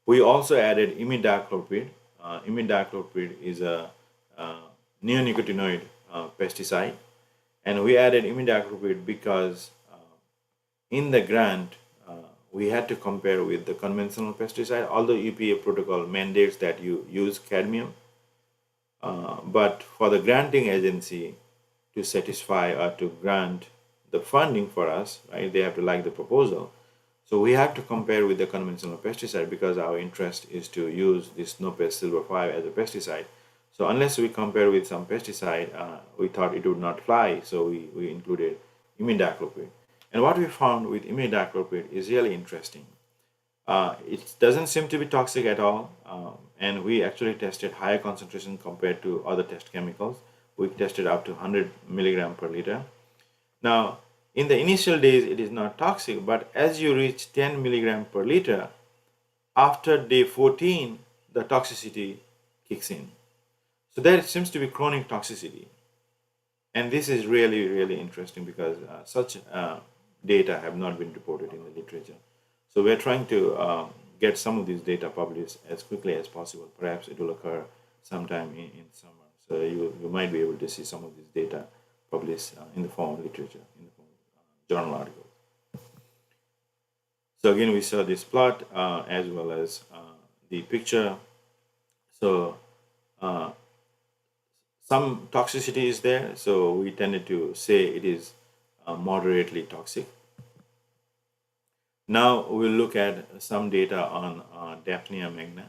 Speaker 1: We also added imidacloprid. Imidacloprid is a neonicotinoid pesticide, and we added imidacloprid because in the grant we had to compare with the conventional pesticide. Although EPA protocol mandates that you use cadmium, but for the granting agency to satisfy or to grant the funding for us, right, they have to like the proposal. So we have to compare with the conventional pesticide because our interest is to use this NoPest Silver 5 as a pesticide. So unless we compare with some pesticide, we thought it would not fly, so we included imidacloprid. And what we found with imidacloprid is really interesting. It doesn't seem to be toxic at all, and we actually tested higher concentration compared to other test chemicals. We tested up to 100 milligram per liter. Now, in the initial days, it is not toxic, but as you reach 10 milligram per liter, after day 14, the toxicity kicks in. So there seems to be chronic toxicity. And this is really, really interesting because such data have not been reported in the literature. So we're trying to get some of these data published as quickly as possible. Perhaps it will occur sometime in summer. So you might be able to see some of this data published in the form of literature, in the form of journal articles. So again, we saw this plot as well as the picture. So some toxicity is there, so we tended to say it is moderately toxic. Now we'll look at some data on Daphnia magna.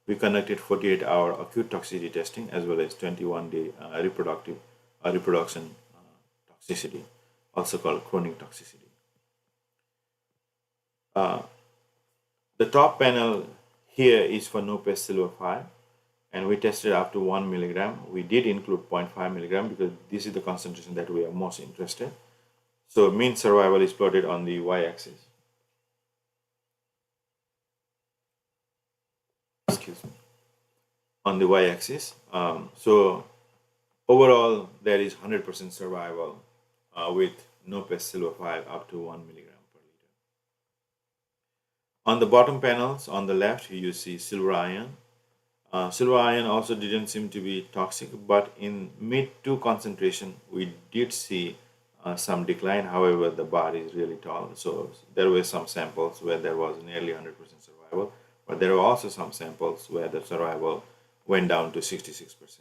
Speaker 1: We conducted 48-hour acute toxicity testing as well as 21-day reproduction toxicity, also called chronic toxicity. The top panel here is for NoPest Silver 5, and we tested up to 1 milligram. We did include 0.5 milligram because this is the concentration that we are most interested. So mean survival is plotted on the y-axis. on the y-axis. So overall, there is 100% survival with NoPest Silver 5 up to 1 milligram per liter. On the bottom panels, on the left, you see silver ion. Silver ion also didn't seem to be toxic, but in mid 2 concentration, we did see some decline. However, the bar is really tall, so there were some samples where there was nearly 100% survival, but there were also some samples where the survival went down to 66%.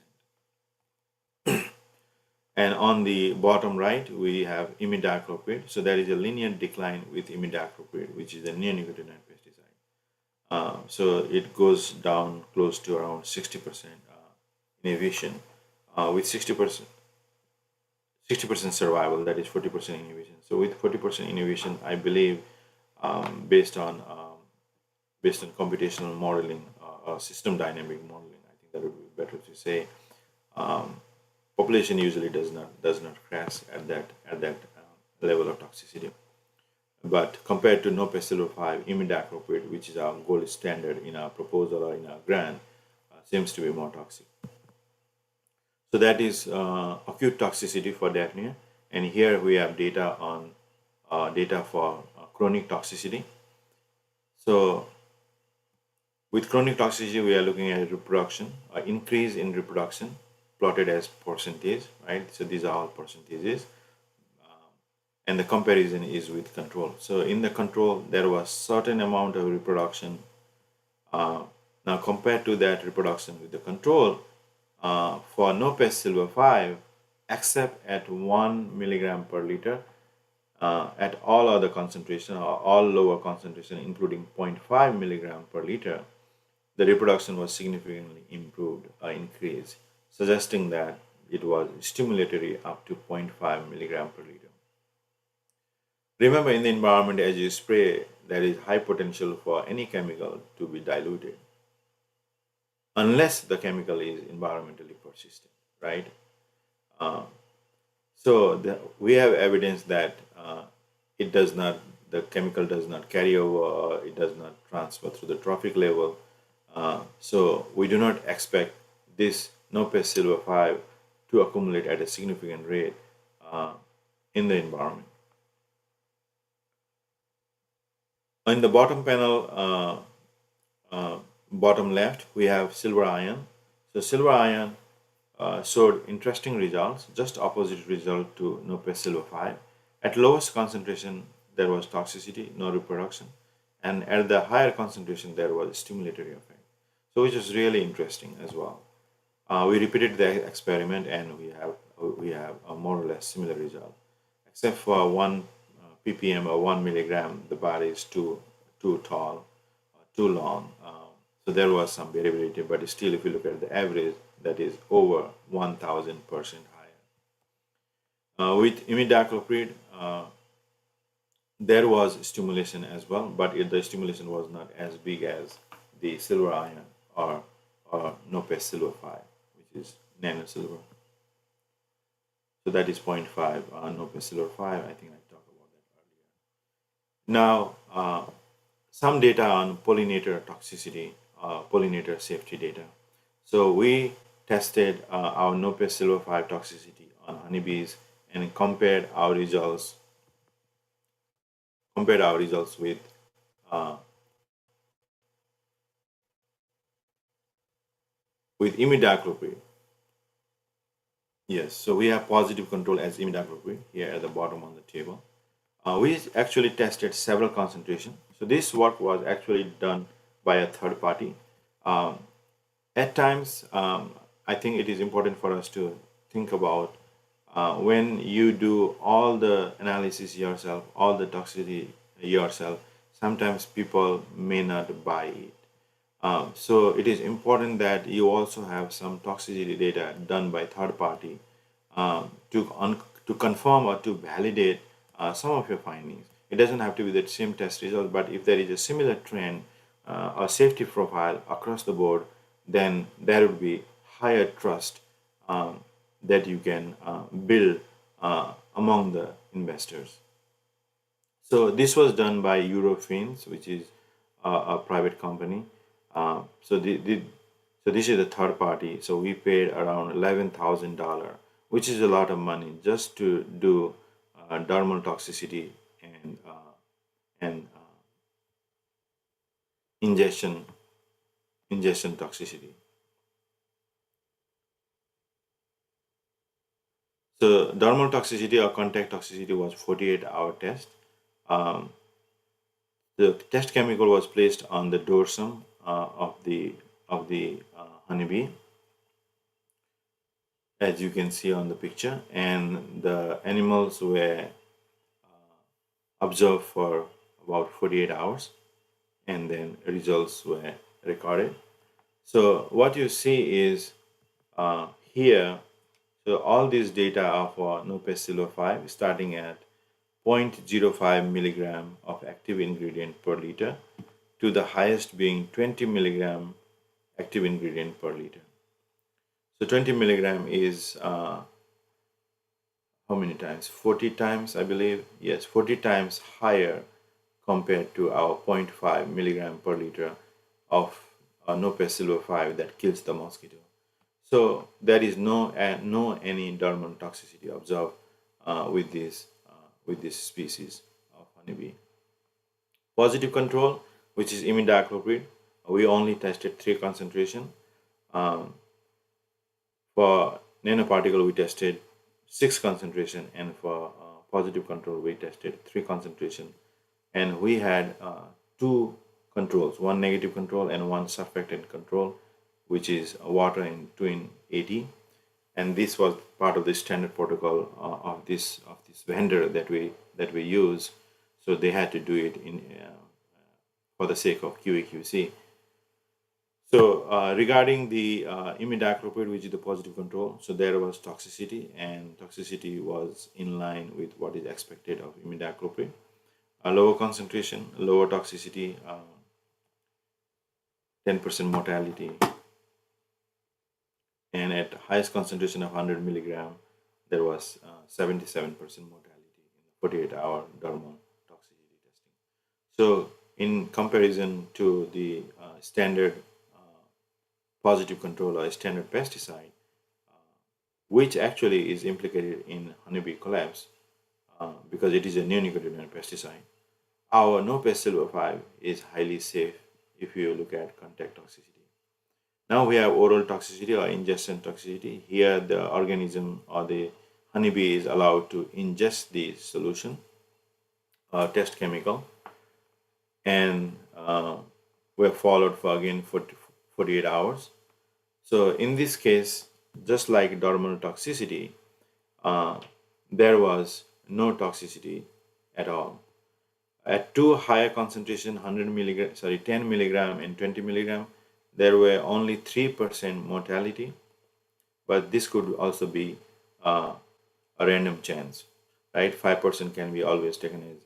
Speaker 1: And on the bottom right, we have imidacloprid. So there is a linear decline with imidacloprid, which is a neonicotinoid pesticide. So it goes down close to around 60% inhibition with 60% survival, that is 40% inhibition. So with 40% inhibition, I believe based on computational modeling or system dynamic modeling, I think that would be better to say. Population usually does not crash at that level of toxicity. But compared to NoPest Silver 5, imidacloprid, which is our gold standard in our proposal or in our grant, seems to be more toxic. So that is acute toxicity for Daphnia, and here we have data on data for chronic toxicity. So with chronic toxicity, we are looking at reproduction, increase in reproduction, plotted as percentage, right? So these are all percentages, and the comparison is with control. So in the control, there was certain amount of reproduction. Now compared to that reproduction with the control, for NoPest Silver 5, except at 1 milligram per liter, at all other concentration or all lower concentration, including 0.5 milligram per liter, the reproduction was significantly improved or increased, suggesting that it was stimulatory up to 0.5 milligram per liter. Remember, in the environment, as you spray, there is high potential for any chemical to be diluted, unless the chemical is environmentally persistent, right? We have evidence that the chemical does not carry over, or it does not transfer through the trophic level. So we do not expect this NoPest Silver 5 to accumulate at a significant rate in the environment. In the bottom panel, bottom left, we have silver ion. So silver ion showed interesting results, just opposite result to NoPest Silver 5. At lowest concentration, there was toxicity, no reproduction, and at the higher concentration, there was a stimulatory effect. So which is really interesting as well. We repeated the experiment, and we have a more or less similar result, except for 1 ppm or 1 milligram. The bar is too tall, too long. So there was some variability, but still, if you look at the average, that is over 1,000% higher. With imidacloprid, there was stimulation as well, but the stimulation was not as big as the silver ion or NoPest Silver 5, which is nano silver. So that is 0.5 NoPest Silver 5. I think I talked about that earlier. Now, some data on pollinator toxicity, pollinator safety data. So we tested our NoPest Silver 5 toxicity on honeybees and compared our results with imidacloprid. Yes, so we have positive control as imidacloprid here at the bottom on the table. We actually tested several concentrations. So this work was actually done by a third party. At times, I think it is important for us to think about when you do all the analysis yourself, all the toxicity yourself, sometimes people may not buy it. So it is important that you also have some toxicity data done by third party to confirm or to validate some of your findings. It doesn't have to be the same test result, but if there is a similar trend or safety profile across the board, then there would be higher trust that you can build among the investors. So this was done by Eurofins, which is a private company. So this is the third party. So we paid around $11,000, which is a lot of money just to do dermal toxicity and ingestion toxicity. So dermal toxicity or contact toxicity was 48-hour test. Um, the test chemical was placed on the dorsum of the honeybee, as you can see on the picture, and the animals were observed for about 48 hours, and then results were recorded. So what you see is here, so all these data are for NoPest Silver 5, starting at 0.05 milligram of active ingredient per liter to the highest being 20 milligram active ingredient per liter. So 20 milligram is how many times? 40 times, I believe. Yes, 40 times higher compared to our 0.5 milligram per liter of NoPest Silver 5 that kills the mosquito. So there is no any dermal toxicity observed with this species of honeybee. Positive control, which is imidacloprid, we only tested 3 concentration. Um, for nanoparticle, we tested 6 concentration, and for positive control, we tested 3 concentration. And we had 2 controls, one negative control and one surfactant control, which is water in 2 in 80. And this was part of the standard protocol of this vendor that we use. So they had to do it in for the sake of QA/QC. So regarding the imidacloprid, which is the positive control, so there was toxicity, and toxicity was in line with what is expected of imidacloprid. A lower concentration, lower toxicity, 10% mortality, and at highest concentration of 100 milligram, there was 77% mortality in the 48-hour dermal toxicity testing. So in comparison to the standard positive control or standard pesticide, which actually is implicated in honeybee collapse because it is a neonicotinoid pesticide, our NoPest Silver 5 is highly safe if you look at contact toxicity. Now we have oral toxicity or ingestion toxicity. Here the organism or the honeybee is allowed to ingest the solution or test chemical, and we're followed for again 48 hours. So in this case, just like dermal toxicity, there was no toxicity at all. At 2 higher concentration, 10 milligram and 20 milligram, there were only 3% mortality, but this could also be a random chance, right? 5% can be always taken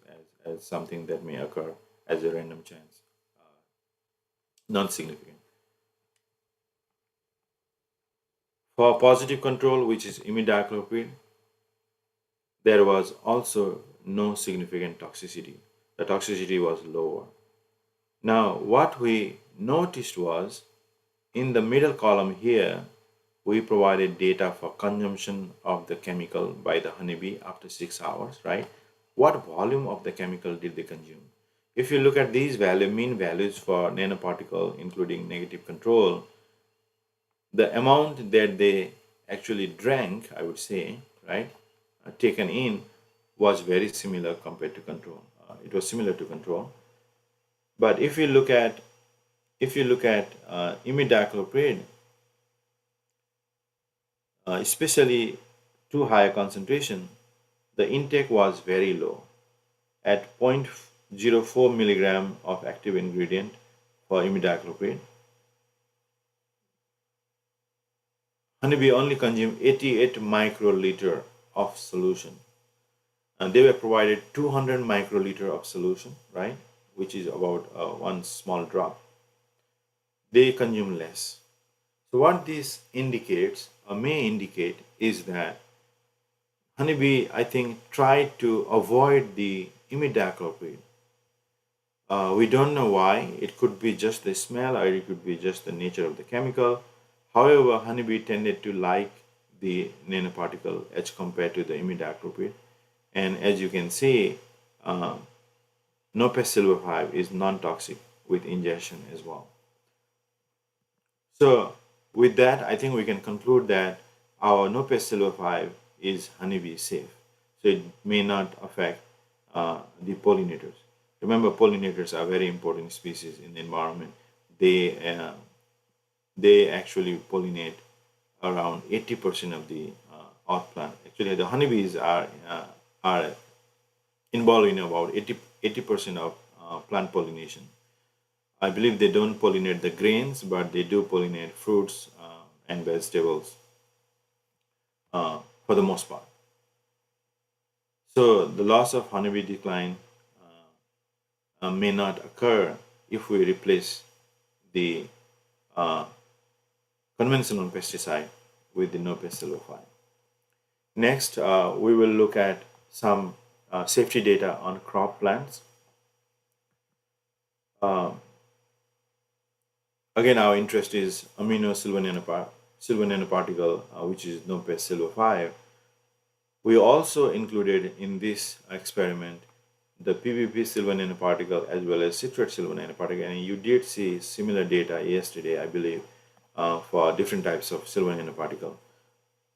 Speaker 1: as something that may occur as a random chance, non-significant. For positive control, which is imidacloprid, there was also no significant toxicity. The toxicity was lower. Now, what we noticed was in the middle column here, we provided data for consumption of the chemical by the honeybee after 6 hours, right? What volume of the chemical did they consume? If you look at these mean values for nanoparticle, including negative control, the amount that they actually drank, I would say, right, taken in, was very similar compared to control. It was similar to control. But if you look at imidacloprid, especially too high concentration, the intake was very low at 0.04 milligram of active ingredient for imidacloprid. Honeybee only consumed 88 microliter of solution, and they were provided 200 microliter of solution, right, which is about one small drop. They consume less. So what this indicates or may indicate is that honeybee, I think, tried to avoid the imidacloprid We don't know why. It could be just the smell or it could be just the nature of the chemical. However, honeybee tended to like the nanoparticle as compared to the imidacloprid. And as you can see, uh, NoPest Silver 5 is non-toxic with ingestion as well. So with that, I think we can conclude that our NoPest Silver 5 is honeybee safe. So it may not affect the pollinators. Remember, pollinators are very important species in the environment. They uh, they actually pollinate around 80% of the earth plant. Actually, the honeybees are involved in about 80% of plant pollination. I believe they don't pollinate the grains, but they do pollinate fruits and vegetables for the most part. So the loss of honeybee decline may not occur if we replace the uh, conventional pesticide with the no-pest silver 5. Next, we will look at some safety data on crop plants. Uh, Again, our interest is amino silver nanoparticle, which is no-pest silver 5. We also included in this experiment the PVP silver nanoparticle as well as citrate silver nanoparticle, and you did see similar data yesterday, I believe, for different types of silver nanoparticle.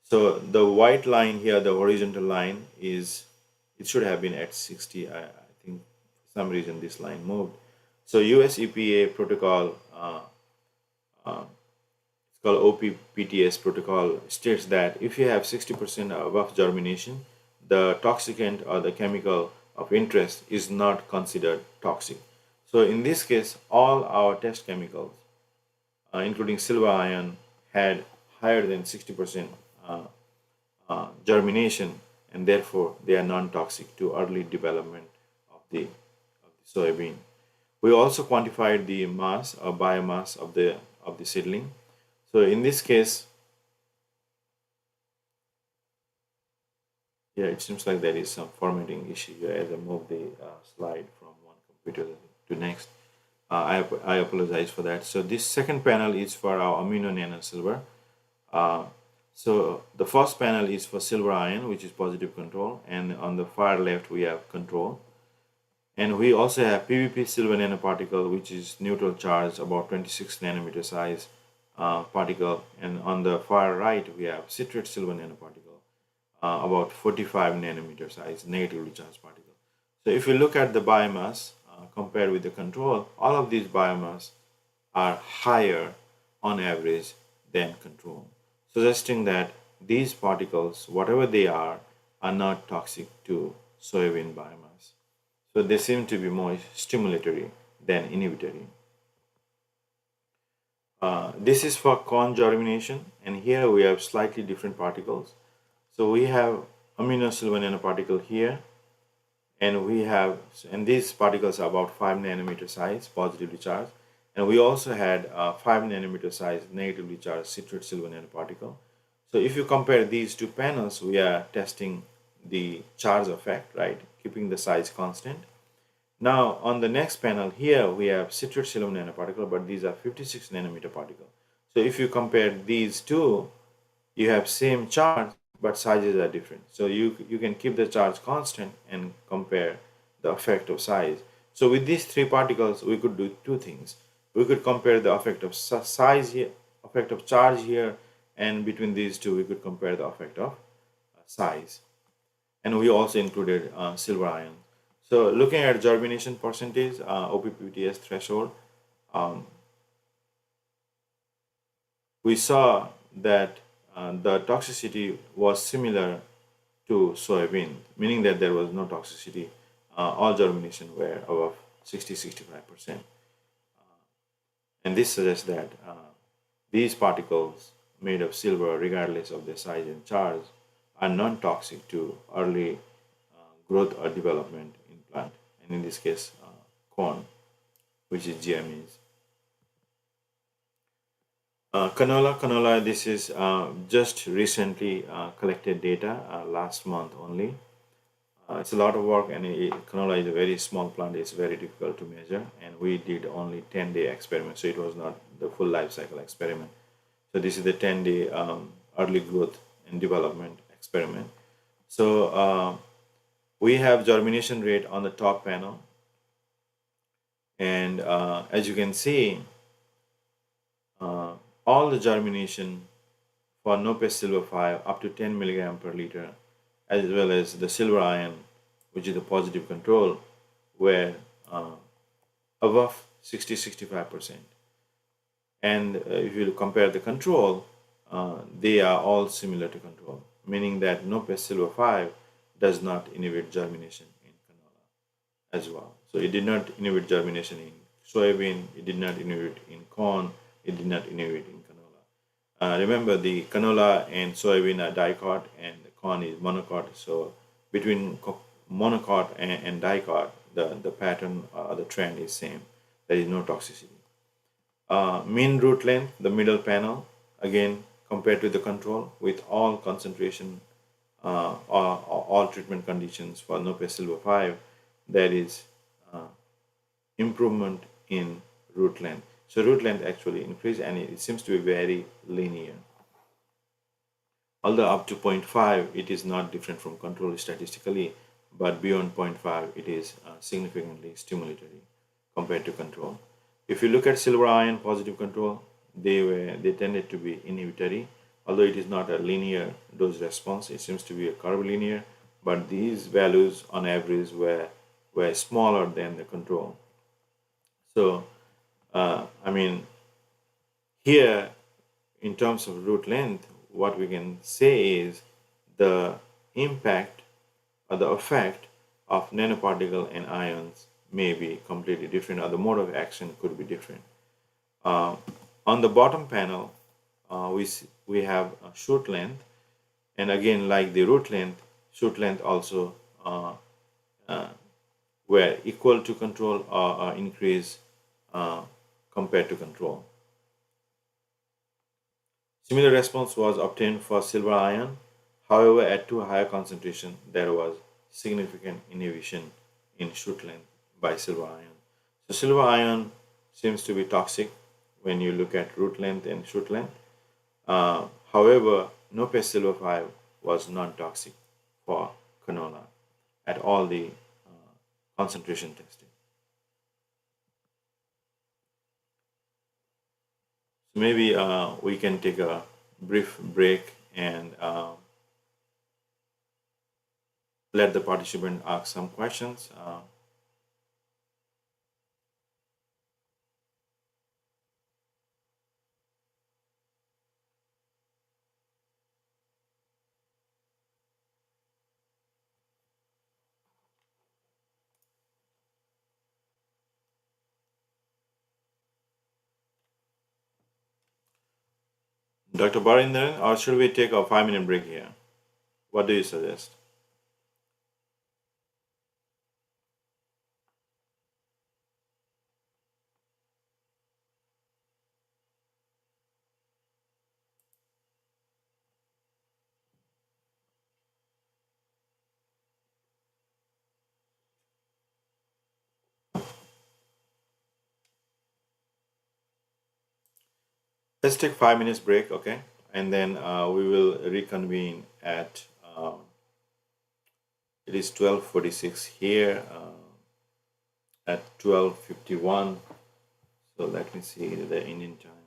Speaker 1: So the white line here, the horizontal line is, it should have been at 60. I think for some reason this line moved. So US EPA protocol, it's called OPPTS protocol, states that if you have 60% above germination, the toxicant or the chemical of interest is not considered toxic. So in this case, all our test chemicals, including silver ion, had higher than 60% germination, and therefore they are non-toxic to early development of the soybean. We also quantified the mass or biomass of the seedling. So in this case, yeah, it seems like there is some formatting issue here as I move the slide from one computer to next. I apologize for that. So this second panel is for our amino nano silver. Uh, so the first panel is for silver ion, which is positive control, and on the far left we have control. And we also have PVP silver nanoparticle, which is neutral charge, about 26 nanometer size particle. And on the far right, we have citrate silver nanoparticle, about 45 nanometer size, negatively charged particle. So if you look at the biomass compared with the control, all of these biomass are higher on average than control, suggesting that these particles, whatever they are not toxic to soybean biomass. So they seem to be more stimulatory than inhibitory. This is for corn germination, and here we have slightly different particles. So we have amino silver nanoparticle here, and we have, and these particles are about 5 nanometer size, positively charged, and we also had 5 nanometer size, negatively charged citrate silver nanoparticle. So if you compare these two panels, we are testing the charge effect, right, keeping the size constant. Now on the next panel here we have citrate silver nanoparticle, but these are 56 nanometer particle. So if you compare these two, you have same charge but sizes are different. So you can keep the charge constant and compare the effect of size. So with these three particles we could do two things. We could compare the effect of size here, effect of charge here, and between these two we could compare the effect of size. And we also included silver ion. So looking at germination percentage, OPPTS threshold, we saw that the toxicity was similar to soybean, meaning that there was no toxicity. All germination were above 60-65%. And this suggests that these particles made of silver, regardless of their size and charge, are non-toxic to early growth or development in plant, and in this case, corn, which is GMEs. Canola, this is just recently collected data, last month only. It's a lot of work, and canola is a very small plant. It's very difficult to measure, and we did only 10-day experiment, so it was not the full life cycle experiment. So this is the 10-day early growth and development experiment. So we have germination rate on the top panel, and as you can see, uh, all the germination for NoPest Silver 5 up to 10 milligram per liter, as well as the silver ion, which is the positive control, were uh, above 60-65%. And if you compare the control, they are all similar to control, meaning that NoPest Silver 5 does not inhibit germination in canola as well. So it did not inhibit germination in soybean, it did not inhibit in corn, it did not inhibit in canola. Remember, the canola and soybean are dicot and the corn is monocot. So between monocot and dicot, the pattern or the trend is same. There is no toxicity. Mean root length, the middle panel, again compared to the control with all concentration or all treatment conditions for NoPest Silver 5, there is improvement in root length. So root length actually increased, and it seems to be very linear. Although up to 0.5, it is not different from control statistically, but beyond 0.5, it is significantly stimulatory compared to control. If you look at silver ion positive control, they tended to be inhibitory, although it is not a linear dose response. It seems to be a curvilinear, but these values on average were smaller than the control. So, I mean, here in terms of root length, what we can say is the impact or the effect of nanoparticle and ions may be completely different, or the mode of action could be different. On the bottom panel, we have a shoot length, and again, like the root length, shoot length also were equal to control or increase compared to control. Similar response was obtained for silver ion. However, at too high concentration, there was significant inhibition in shoot length by silver ion. So silver ion seems to be toxic when you look at root length and shoot length. However, NoPest Silver 5 was non-toxic for canola at all the concentration tested. So maybe we can take a brief break and let the participant ask some questions. Dr. Barinder, or should we take a 5-minute break here? What do you suggest? Let's take 5 minutes break, okay? And then we will reconvene at it is 12:46 here, at 12:51. So let me see the Indian time.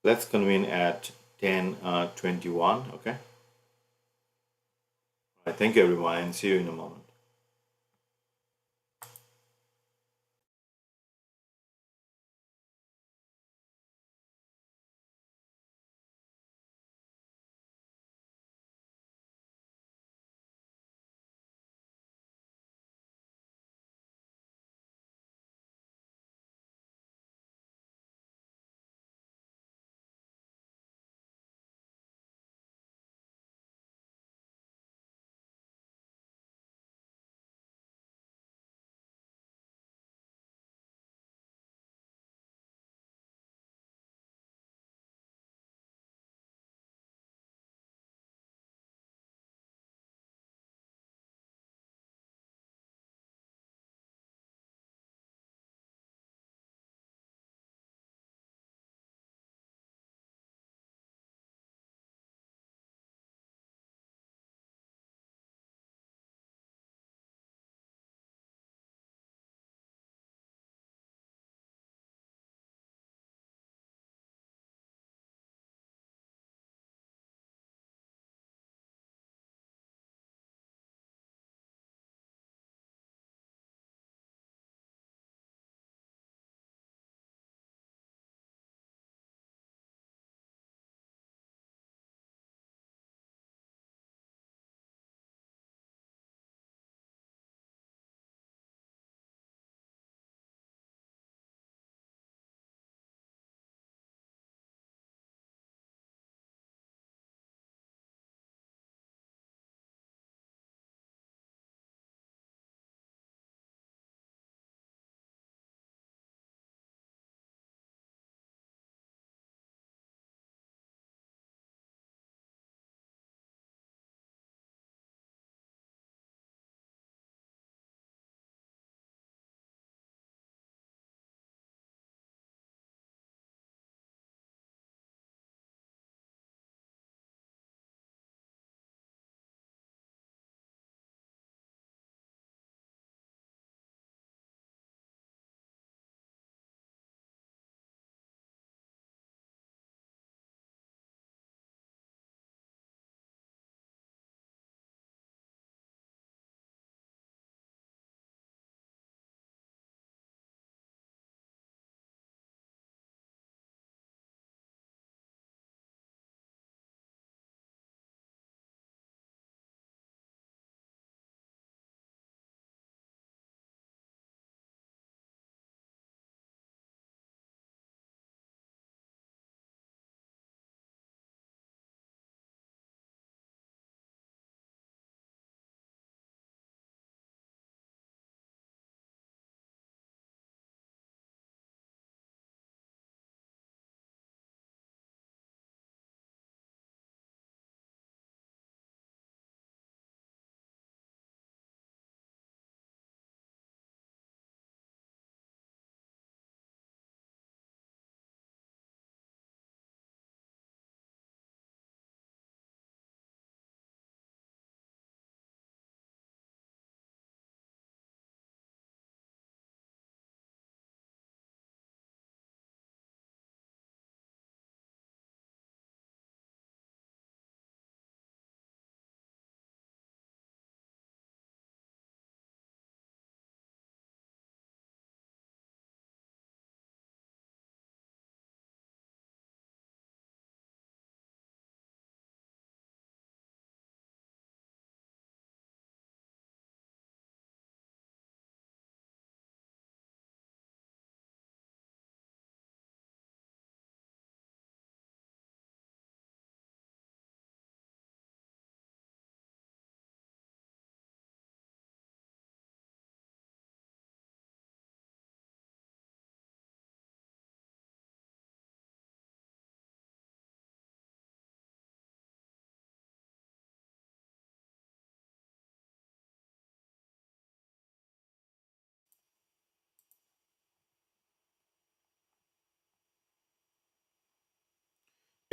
Speaker 1: Let's convene at 10:21, okay? All right, thank you everyone, and see you in a moment.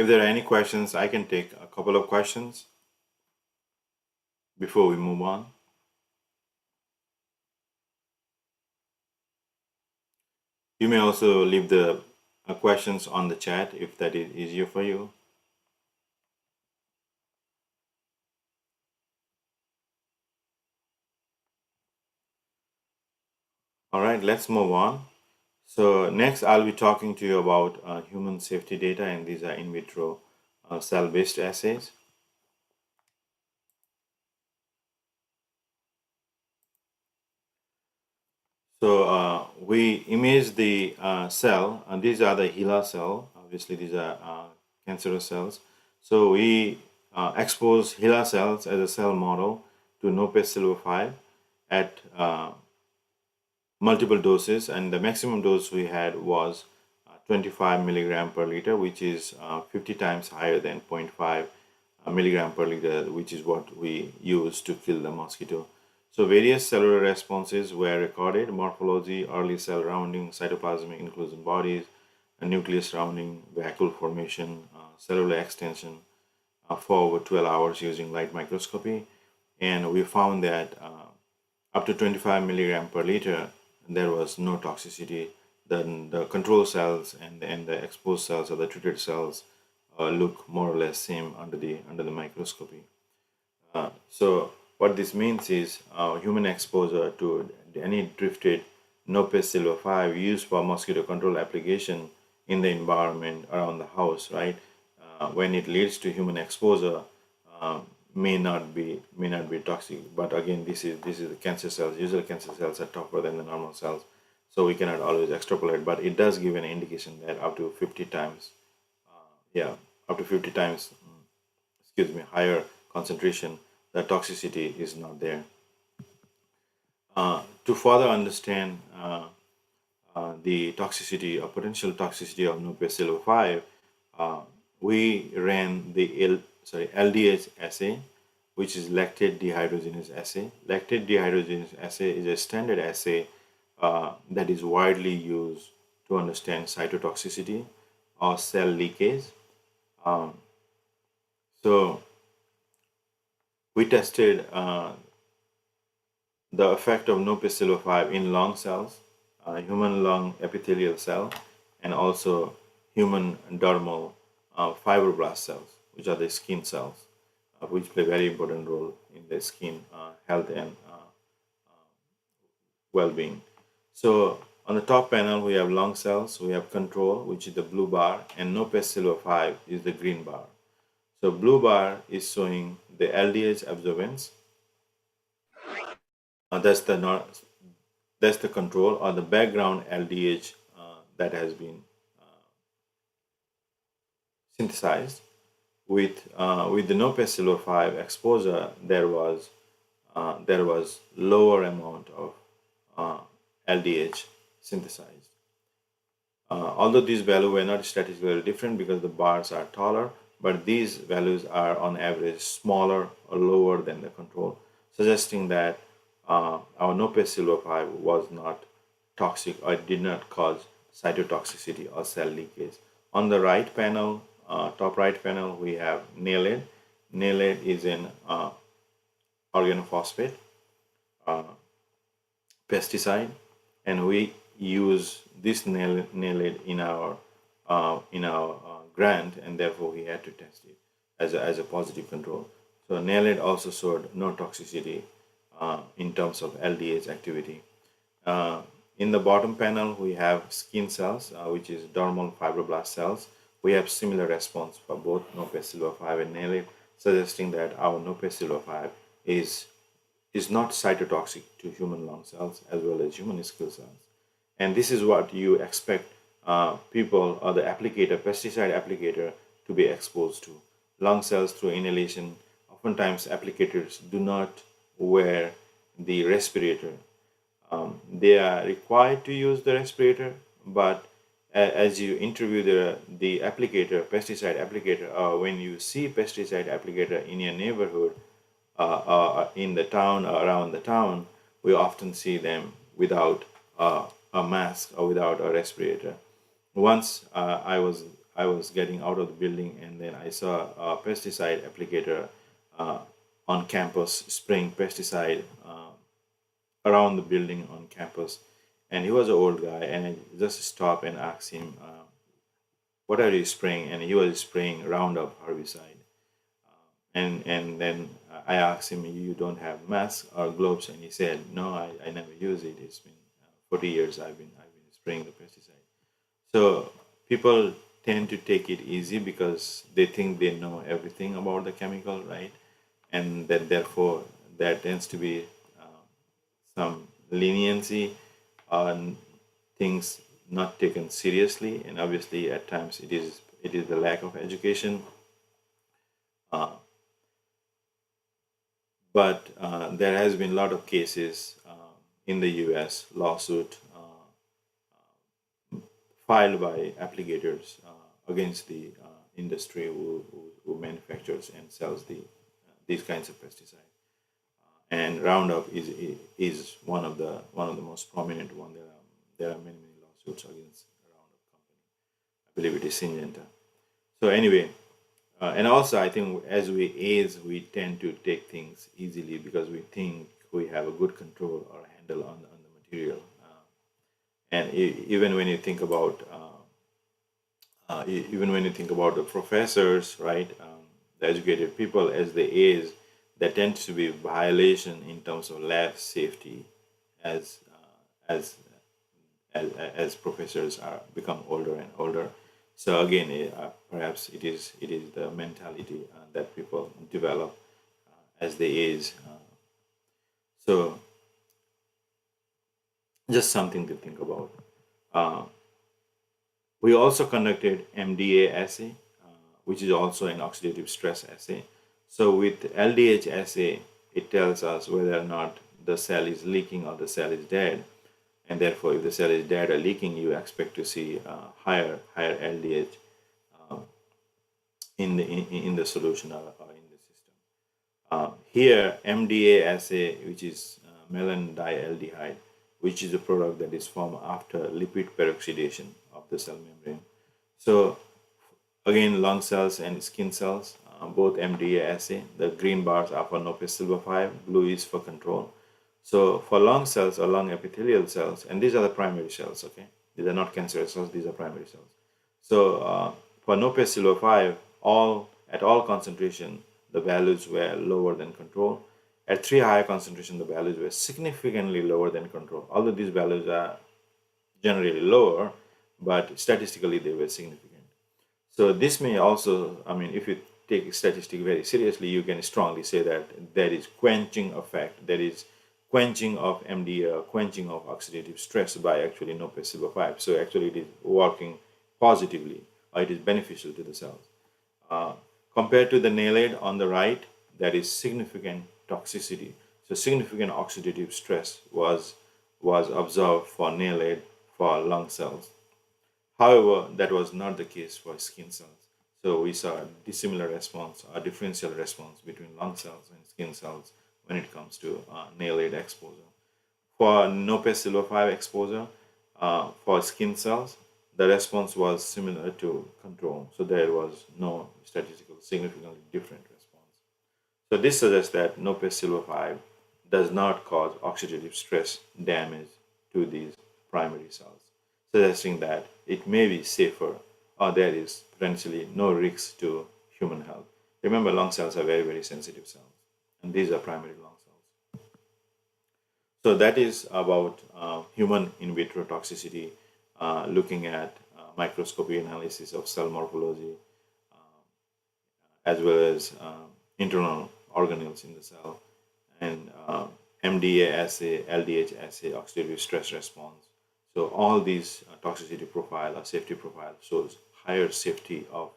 Speaker 1: If there are any questions, I can take a couple of questions before we move on. You may also leave the questions on the chat if that is easier for you. All right, let's move on. So next, I'll be talking to you about human safety data, and these are in vitro cell-based assays. So we image the cell, and these are the HeLa cell. Obviously, these are cancerous cells. So we expose HeLa cells as a cell model to NoPest Silver 5 at multiple doses, and the maximum dose we had was 25 milligram per liter, which is 50 times higher than 0.5 milligram per liter, which is what we use to kill the mosquito. So various cellular responses were recorded: morphology, early cell rounding, cytoplasmic inclusion bodies, nucleus rounding, vacuole formation, cellular extension for over 12 hours using light microscopy. And we found that up to 25 milligram per liter, there was no toxicity. Then the control cells and the exposed cells or the treated cells look more or less same under the microscopy. So what this means is human exposure to any drifted NoPest Silver 5 used for mosquito control application in the environment around the house, right? When it leads to human exposure, uh, may not be toxic. But again, this is the cancer cells. Usually, cancer cells are tougher than the normal cells, so we cannot always extrapolate. But it does give an indication that up to 50 times, yeah, up to 50 times higher concentration, the toxicity is not there. To further understand the toxicity or potential toxicity of NoPest Silver 5, we ran the LDH assay, which is lactate dehydrogenase assay. Lactate dehydrogenase assay is a standard assay that is widely used to understand cytotoxicity or cell leakage. So we tested the effect of NoPest Silver 5 in lung cells, human lung epithelial cell, and also human dermal fibroblast cells, which are the skin cells, which play a very important role in the skin health and well-being. So on the top panel, we have lung cells, we have control, which is the blue bar, and NoPest Silver 5 is the green bar. So blue bar is showing the LDH absorbance. That's the control or the background LDH that has been synthesized. With the NoPest Silver 5 exposure, there was lower amount of LDH synthesized. Although these values were not statistically different because the bars are taller, but these values are on average smaller or lower than the control, suggesting that our NoPest Silver 5 was not toxic or did not cause cytotoxicity or cell leakage. On the right panel, top right panel, we have NAILAID. NAILAID is an organophosphate pesticide, and we use this NAILAID in our grant, and therefore we had to test it as a positive control. So NAILAID also showed no toxicity in terms of LDH activity. In the bottom panel, we have skin cells, which is dermal fibroblast cells. We have similar response for both NoPest Silver 5 and NAILAID, suggesting that our NoPest Silver 5 is not cytotoxic to human lung cells as well as human skin cells. And this is what you expect people or the applicator, pesticide applicator, to be exposed to. Lung cells through inhalation. Oftentimes, applicators do not wear the respirator. They are required to use the respirator, but as you interview the applicator, pesticide applicator, or when you see pesticide applicator in your neighborhood, in the town or around the town, we often see them without a mask or without a respirator. Once I was I was getting out of the building, and then I saw a pesticide applicator on campus spraying pesticide around the building on campus. And he was an old guy, and I just stopped and asked him, "What are you spraying?" And he was spraying Roundup herbicide. And then I asked him, "You don't have mask or gloves?" And he said, "No, I never use it. It's been 40 years I've been spraying the pesticide." So people tend to take it easy because they think they know everything about the chemical, right? And that therefore there tends to be some leniency on things not taken seriously, and obviously at times it is the lack of education. Uh, but there has been a lot of cases in the U.S. lawsuit filed by applicators against the industry who manufactures and sells these kinds of pesticides. And Roundup is one of the most prominent one. There are many lawsuits against Roundup company. I believe it is Syngenta. So anyway, and also I think as we age, we tend to take things easily because we think we have a good control or handle on the material. And even when you think about even when you think about the professors, right, the educated people, as they age, there tends to be violation in terms of lab safety as as as professors are become older and older. So again, perhaps it is the mentality that people develop as they age. So just something to think about. Uh, we also conducted MDA assay, which is also an oxidative stress assay. So with LDH assay, it tells us whether or not the cell is leaking or the cell is dead. And therefore, if the cell is dead or leaking, you expect to see higher LDH in the solution or in the system. Here, MDA assay, which is melanin dialdehyde, which is a product that is formed after lipid peroxidation of the cell membrane. So again, lung cells and skin cells, both MDA assay. The green bars are for NoPest Silver 5, blue is for control. So for lung cells or lung epithelial cells, and these are the primary cells, okay? These are not cancerous cells, these are primary cells. So for NoPest Silver 5, at all concentration, the values were lower than control. At 3 higher concentration, the values were significantly lower than control. Although these values are generally lower, but statistically they were significant. So this may also, I mean, if you take statistic very seriously, you can strongly say that there is quenching effect, there is quenching of MDA, quenching of oxidative stress by actually NoPest Silver 5. So actually it is working positively, or it is beneficial to the cells. Compared to the naled on the right, there is significant toxicity. So significant oxidative stress was observed for naled for lung cells. However, that was not the case for skin cells. So we saw a dissimilar response, a differential response between lung cells and skin cells when it comes to naled exposure. For NoPest Silver 5 exposure for skin cells, the response was similar to control. So there was no statistical significantly different response. So this suggests that NoPest Silver 5 does not cause oxidative stress damage to these primary cells, suggesting that it may be safer or there is potentially no risk to human health. Remember, lung cells are very, very sensitive cells, and these are primary lung cells. So that is about human in vitro toxicity, looking at microscopy analysis of cell morphology, as well as internal organelles in the cell, and MDA assay, LDH assay, oxidative stress response. So all these toxicity profile or safety profile shows higher safety of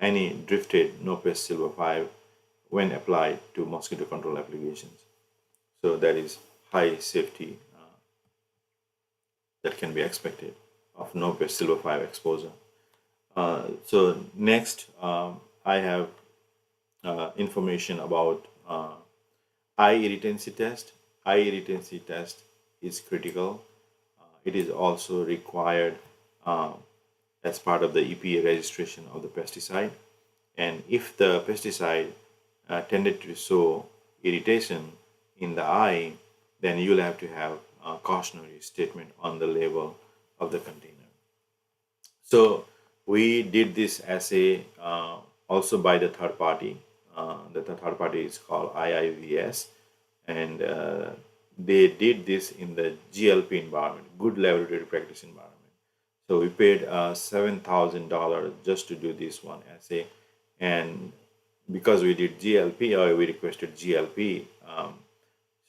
Speaker 1: any drifted NoPest Silver 5 when applied to mosquito control applications. So that is high safety that can be expected of NoPest Silver 5 exposure. So next, I have information about eye irritancy test. Eye irritancy test is critical. It is also required as part of the EPA registration of the pesticide. And if the pesticide tended to show irritation in the eye, then you'll have to have a cautionary statement on the label of the container. So we did this assay also by the third party. The third party is called IIVS, and they did this in the GLP environment, good laboratory practice environment. So we paid $7,000 just to do this one assay, and because we did GLP, or we requested GLP,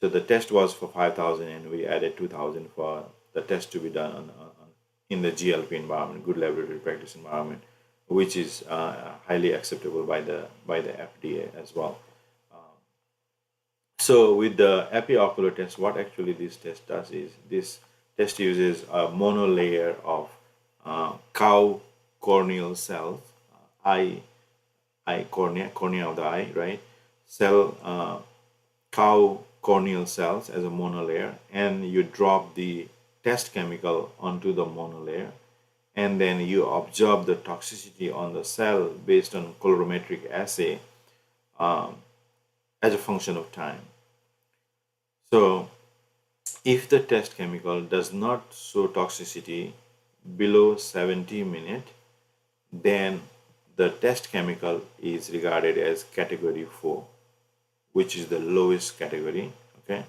Speaker 1: so the test was for 5,000, and we added 2,000 for the test to be done in the GLP environment, good laboratory practice environment, which is highly acceptable by the FDA as well. So with the epiocular test, what actually this test does is this test uses a monolayer of cow corneal cells, eye cornea of the eye, right? Cow corneal cells as a monolayer, and you drop the test chemical onto the monolayer, and then you observe the toxicity on the cell based on colorimetric assay as a function of time. So if the test chemical does not show toxicity below 70 minutes, then the test chemical is regarded as category 4, which is the lowest category, okay?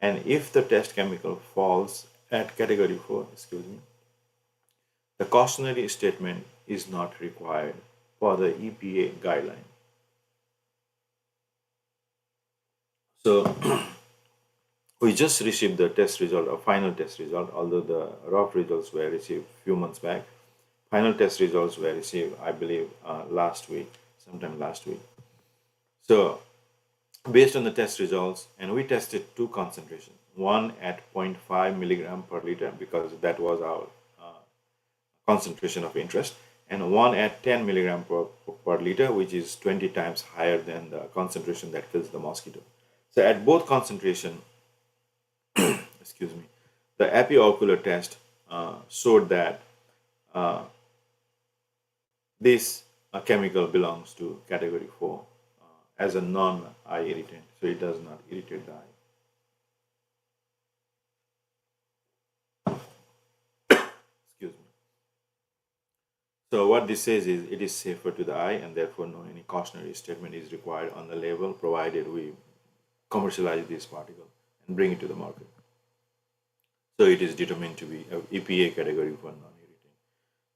Speaker 1: And if the test chemical falls at category 4, the cautionary statement is not required for the EPA guideline. So we just received the test result, a final test result, although the rough results were received a few months back. Final test results were received, I believe, sometime last week. So based on the test results, and we tested two concentrations, one at 0.5 milligram per liter, because that was our concentration of interest, and one at 10 milligram per liter, which is 20 times higher than the concentration that kills the mosquito. So at both concentration, the epiocular test showed that this chemical belongs to category 4 as a non-eye irritant, so it does not irritate the eye. Excuse me. So what this says is it is safer to the eye, and therefore no any cautionary statement is required on the label, provided we commercialize this particle and bring it to the market. So it is determined to be EPA category 1 non-irritant.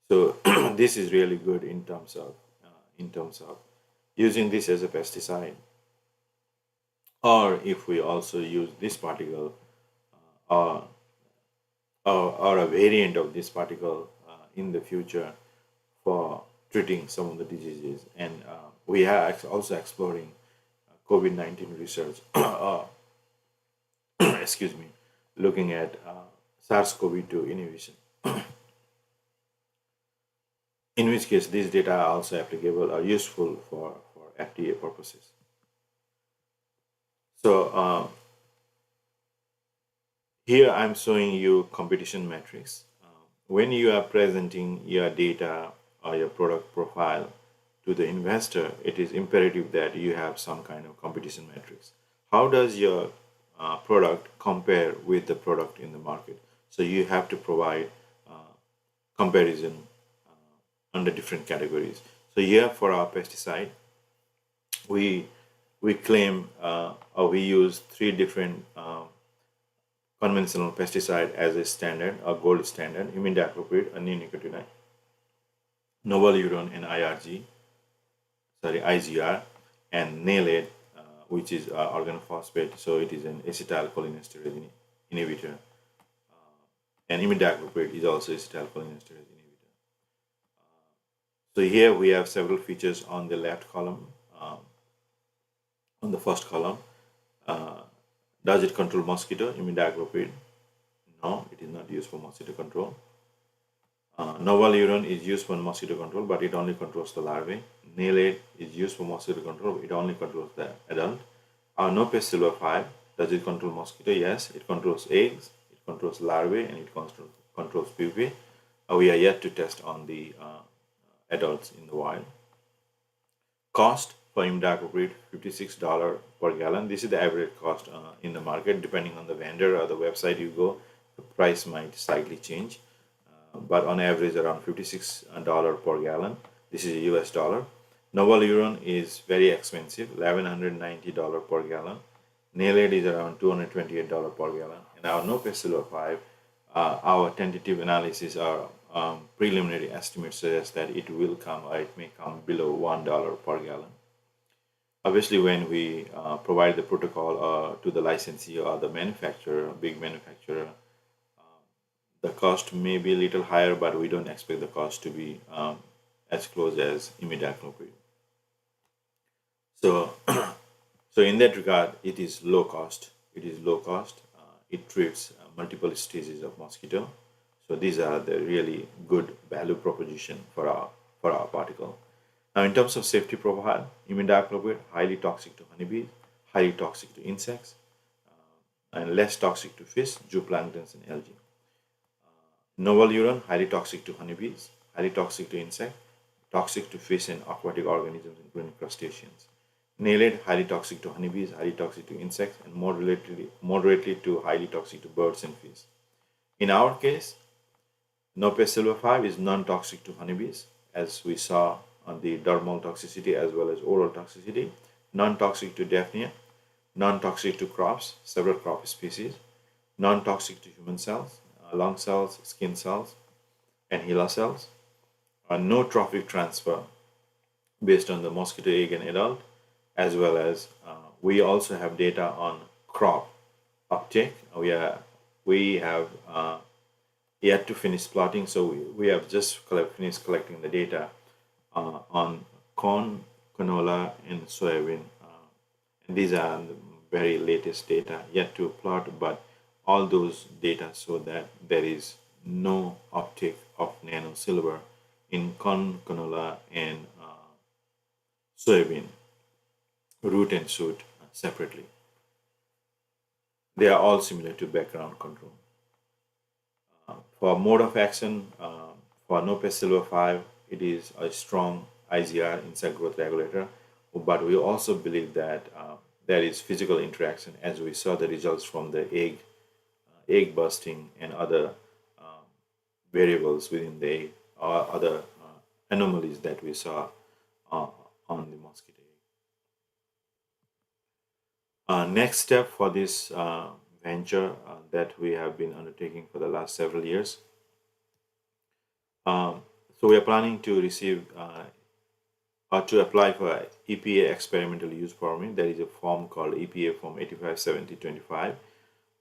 Speaker 1: So this is really good in terms of using this as a pesticide, or if we also use this particle or a variant of this particle in the future for treating some of the diseases. And we are also exploring COVID-19 research, looking at SARS-CoV-2 inhibition, in which case these data are also applicable or useful for FDA purposes. So here I'm showing you competition metrics. When you are presenting your data or your product profile to the investor, it is imperative that you have some kind of competition metrics. How does your product compare with the product in the market? So you have to provide comparison under different categories. So here for our pesticide, we claim or we use 3 different conventional pesticide as a standard or gold standard: imidacloprid, a neonicotinoid, novaluron, and IGR, and nalate, which is organophosphate, so it is an acetylcholinesterase inhibitor. And imidacloprid is also acetylcholinesterase inhibitor. So here we have several features on the left column. On the first column, does it control mosquito? Imidacloprid, no, it is not used for mosquito control. Novaluron is used for mosquito control, but it only controls the larvae. Nalate is used for mosquito control, it only controls the adult. Our NoPest Silver 5, does it control mosquito? Yes, it controls eggs, it controls larvae, and it controls pupae. We are yet to test on the adults in the wild. Cost for imidacloprid, $56 per gallon. This is the average cost in the market. Depending on the vendor or the website you go, the price might slightly change, but on average around $56 per gallon. This is a US dollar. Novel urine is very expensive, $1,190 per gallon. Nailhead is around $228 per gallon. And our NoPest Silver 5, our tentative analysis or preliminary estimates suggest that it will come, or it may come below $1 per gallon. Obviously, when we provide the protocol to the licensee or the manufacturer, big manufacturer, the cost may be a little higher, but we don't expect the cost to be as close as imidacloprid. So, so in that regard, it is low cost. It is low cost. It treats multiple stages of mosquito. So these are the really good value proposition for our particle. Now, in terms of safety profile, imidacloprid highly toxic to honeybees, highly toxic to insects, and less toxic to fish, zooplanktons, and algae. Novel urine highly toxic to honeybees, highly toxic to insects, toxic to fish and aquatic organisms, including crustaceans. Nailhead highly toxic to honeybees, highly toxic to insects, and moderately to highly toxic to birds and fish. In our case, NoPest Silver 5 is non-toxic to honeybees, as we saw on the dermal toxicity as well as oral toxicity, non-toxic to Daphnia, non-toxic to crops, several crop species, non-toxic to human cells, lung cells, skin cells, and HeLa cells, no trophic transfer based on the mosquito egg and adult, as well as we also have data on crop uptake. We have yet to finish plotting, so we have just finished collecting the data on corn, canola, and soybean. And these are the very latest data yet to plot, but all those data show that there is no uptake of nano silver in corn, canola, and soybean, root and shoot separately. They are all similar to background control. For mode of action, for NoPest Silver 5, it is a strong IGR, insect growth regulator, but we also believe that there is physical interaction, as we saw the results from the egg bursting and other variables within the egg, or other anomalies that we saw on the mosquito egg. Next step for this venture that we have been undertaking for the last several years. So we are planning to receive or to apply for EPA experimental use permit. There is a form called EPA Form 857025.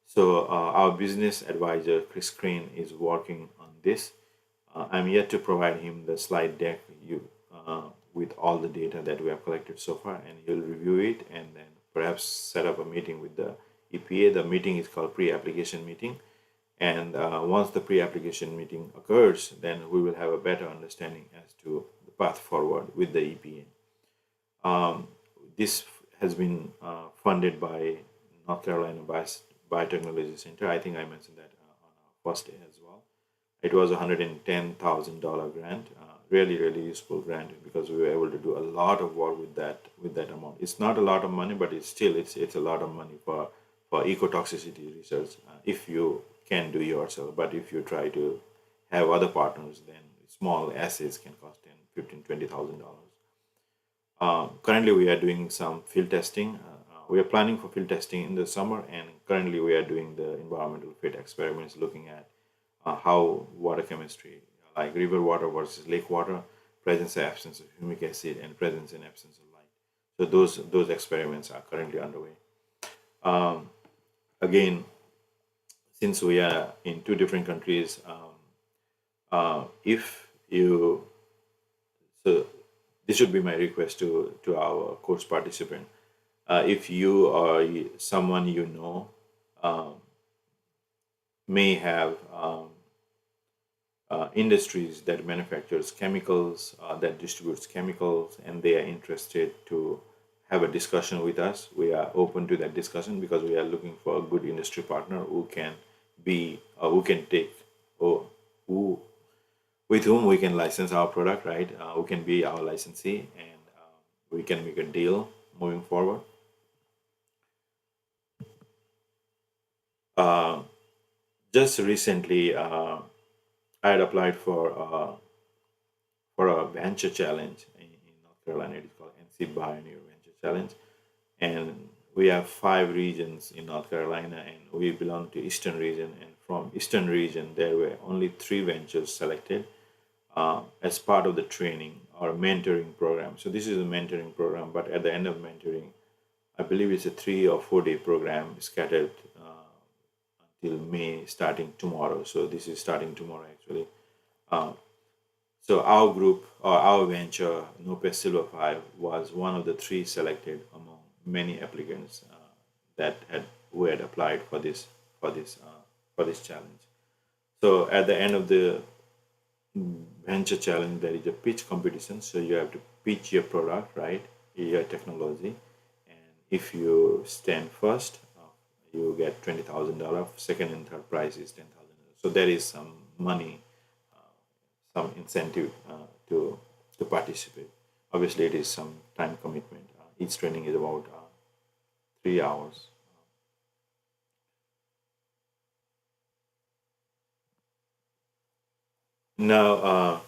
Speaker 1: So our business advisor, Chris Crane, is working on this. I'm yet to provide him the slide deck with all the data that we have collected so far, and he'll review it and then perhaps set up a meeting with the EPA. The meeting is called pre-application meeting. And once the pre-application meeting occurs, then we will have a better understanding as to the path forward with the EPA. This has been funded by North Carolina Biotechnology Center. I think I mentioned that on our first day as well. It was a $110,000 grant, really useful grant, because we were able to do a lot of work with that amount. It's not a lot of money, but it's a lot of money for ecotoxicity research if you can do yourself. But if you try to have other partners, then small assays can cost $10,000, $15,000, $20,000. Currently, we are doing some field testing. We are planning for field testing in the summer, and currently we are doing the environmental fit experiments, looking at how water chemistry, like river water versus lake water, presence and absence of humic acid, and presence and absence of light. So those experiments are currently underway. Again, since we are in two different countries, if you, so this should be my request to our course participant. If you or someone you know may have industries that manufactures chemicals, that distributes chemicals, and they are interested to have a discussion with us, we are open to that discussion, because we are looking for a good industry partner who can take, or who with whom we can license our product, right? Who can be our licensee, and we can make a deal moving forward. Uh, just recently, I had applied for a venture challenge in North Carolina. It is called NC Pioneer Venture Challenge, and we have 5 regions in North Carolina, and we belong to Eastern region. And from Eastern region, there were only 3 ventures selected as part of the training or mentoring program. So this is a mentoring program, but at the end of mentoring, I believe it's a 3 or 4 day program scattered till May, starting tomorrow. So this is starting tomorrow actually. Uh, so our group or our venture, NoPest Silver 5, was one of the 3 selected among many applicants that had who had applied for this challenge. So at the end of the venture challenge, there is a pitch competition. So you have to pitch your product, right? Your technology, and if you stand first, you get $20,000. Second and third prize is $10,000. So there is some money, some incentive to participate. Obviously, it is some time commitment. Each training is about 3 hours. Now,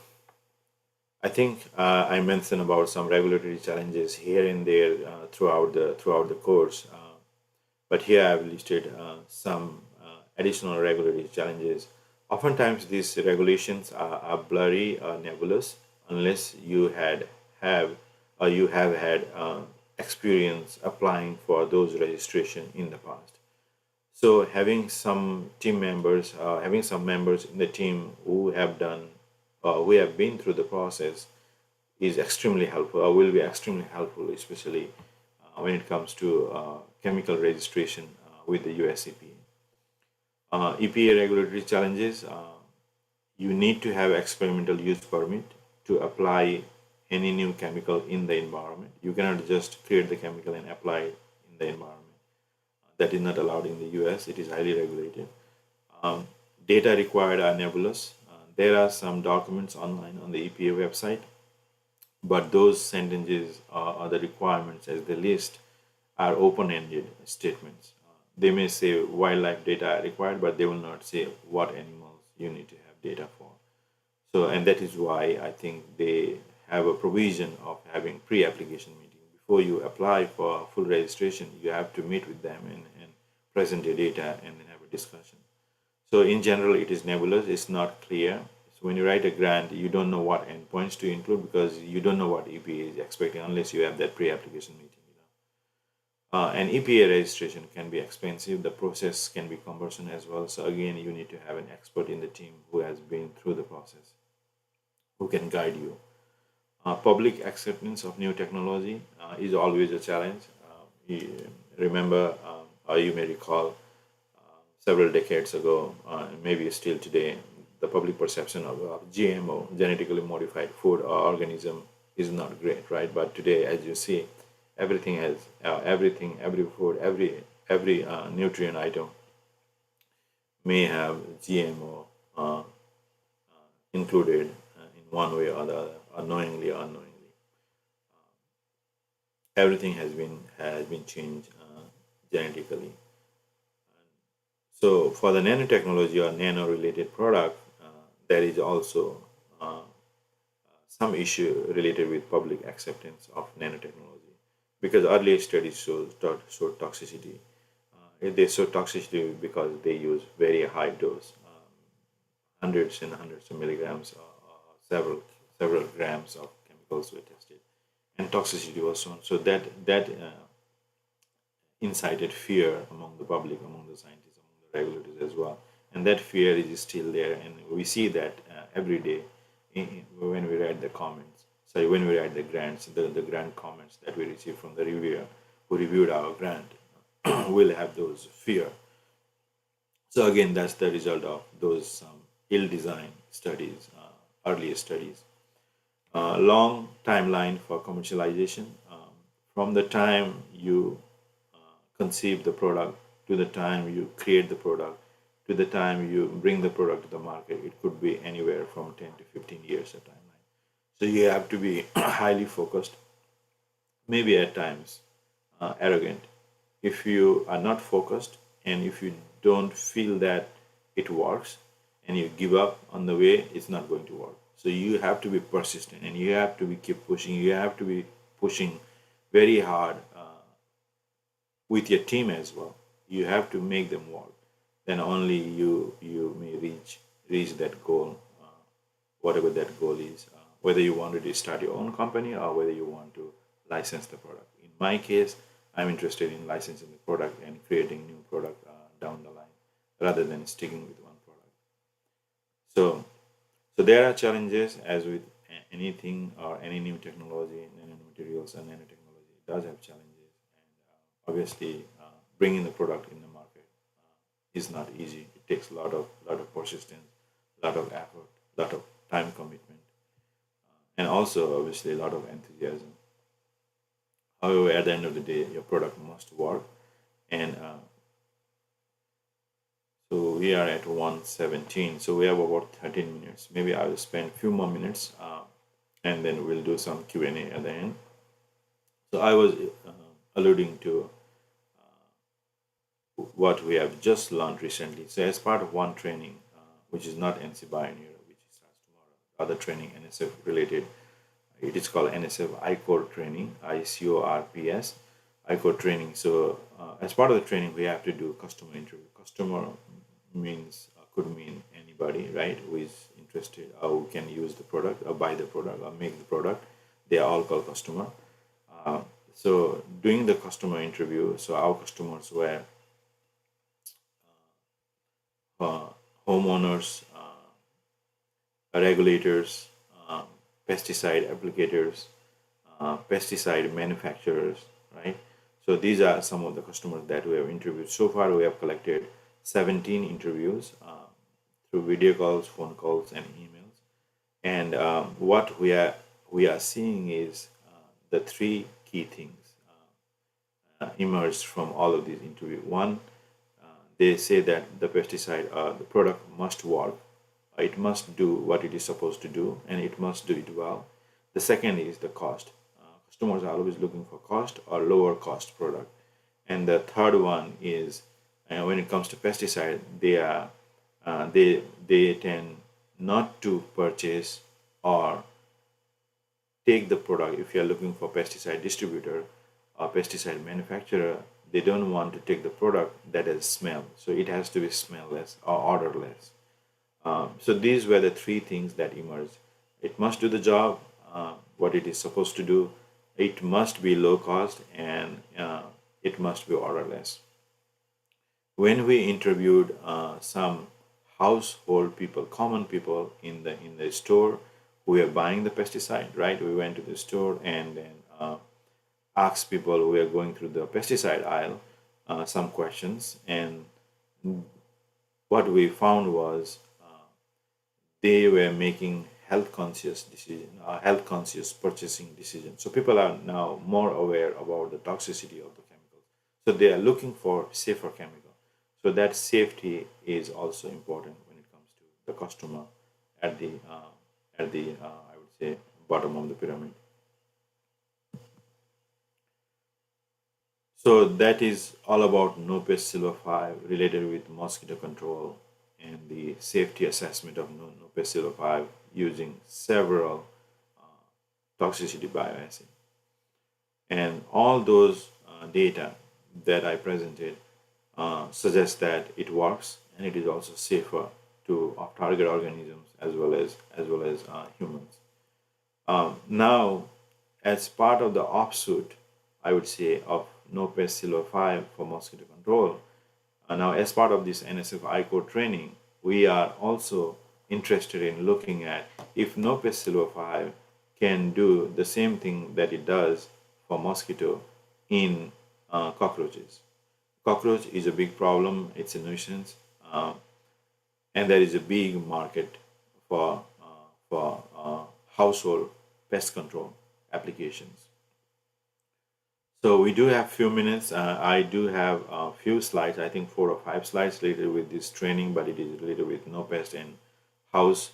Speaker 1: I think I mentioned about some regulatory challenges here and there throughout the course, but here I've listed some additional regulatory challenges. Oftentimes, these regulations are blurry or nebulous unless have you have had experience applying for those registration in the past. So having some members in the team who have done, who have been through the process is extremely helpful, or will be extremely helpful, especially when it comes to chemical registration with the US EPA. EPA regulatory challenges. You need to have experimental use permit to apply any new chemical in the environment. You cannot just create the chemical and apply it in the environment. That is not allowed in the US. It is highly regulated. Data required are nebulous. There are some documents online on the EPA website, but those sentences or the requirements as they list are open-ended statements. They may say wildlife data are required, but they will not say what animals you need to have data for. So, and that is why I think they have a provision of having pre-application meeting. Before you apply for full registration, you have to meet with them and present your data and then have a discussion. So in general, it is nebulous, it's not clear. So when you write a grant, you don't know what endpoints to include because you don't know what EPA is expecting unless you have that pre-application meeting. And EPA registration can be expensive. The process can be cumbersome as well. So again, you need to have an expert in the team who has been through the process, who can guide you. Public acceptance of new technology is always a challenge. You remember, or you may recall, several decades ago, maybe still today, the public perception of GMO, genetically modified food or organism, is not great, right? But today, as you see, everything has every food, every nutrient item may have GMO included in one way or the other, unknowingly or unknowingly. Everything has been changed genetically. So for the nanotechnology or nano-related product, there is also some issue related with public acceptance of nanotechnology because earlier studies showed toxicity. They show toxicity because they use very high dose, hundreds and hundreds of milligrams, several grams of chemicals were tested, and toxicity was shown. So that incited fear among the public, among the scientists, among the regulators as well. And that fear is still there, and we see that every day when we read the comments. So when we write the grants, the grant comments that we receive from the reviewer who reviewed our grant will have those fear. So again, that's the result of those ill-designed studies, earlier studies. Long timeline for commercialization. From the time you conceive the product to the time you create the product to the time you bring the product to the market, it could be anywhere from 10 to 15 years a timeline. So you have to be highly focused, maybe at times arrogant. If you are not focused and if you don't feel that it works and you give up on the way, it's not going to work. So you have to be persistent and you have to be keep pushing. You have to be pushing very hard with your team as well. You have to make them work. Then only you may reach that goal, whatever that goal is. Whether you want to start your own company or whether you want to license the product. In my case, I'm interested in licensing the product and creating new product down the line, rather than sticking with one product. So, so there are challenges as with anything or any new technology, nanomaterials and nanotechnology. It does have challenges, and obviously, bringing the product in the market is not easy. It takes a lot of persistence, a lot of effort, a lot of time commitment, and also obviously a lot of enthusiasm. However, at the end of the day, your product must work. And so we are at 1:17. So we have about 13 minutes. Maybe I will spend a few more minutes, and then we'll do some Q&A at the end. So I was alluding to what we have just learned recently. So as part of one training, which is not NC Pioneer, which starts tomorrow, other training NSF related, it is called NSF ICOR training, ICORPS, ICOR training. So as part of the training, we have to do customer interview. Customer means could mean anybody, right, who is interested or who can use the product or buy the product or make the product. They are all called customer. So doing the customer interview, so our customers were homeowners, regulators, pesticide applicators, pesticide manufacturers, right? So these are some of the customers that we have interviewed. So far, we have collected 17 interviews through video calls, phone calls, and emails. And what we are seeing is the three key things emerged from all of these interviews. One, they say that the pesticide, the product must work. It must do what it is supposed to do, and it must do it well. The second is the cost. Customers are always looking for cost or lower cost product. And the third one is when it comes to pesticide, they tend not to purchase or take the product. If you are looking for pesticide distributor or pesticide manufacturer, they don't want to take the product that has smell. So it has to be smellless or odorless. So these were the three things that emerged. It must do the job, what it is supposed to do. It must be low cost, and it must be odorless. When we interviewed some household people, common people in the store who were buying the pesticide, right? We went to the store and then asked people who were going through the pesticide aisle some questions, and what we found was they were making health conscious decision, health conscious purchasing decision. So people are now more aware about the toxicity of the chemicals. So they are looking for safer chemical. So that safety is also important when it comes to the customer at the I would say bottom of the pyramid. So that is all about NoPest Silver 5 related with mosquito control and the safety assessment of NoPest Silver 5 using several toxicity bioassays. And all those data that I presented suggest that it works and it is also safer to off-target organisms as well as humans. Now, as part of the offshoot, I would say, of NoPest Silver 5 for mosquito control, now as part of this NSF ICO training, we are also interested in looking at if NoPest Silver 5 can do the same thing that it does for mosquito in cockroaches. Cockroach is a big problem, it's a nuisance, and there is a big market for household pest control applications. So we do have few minutes. I do have a few slides, I think 4 or 5 slides related with this training, but it is related with NoPest and house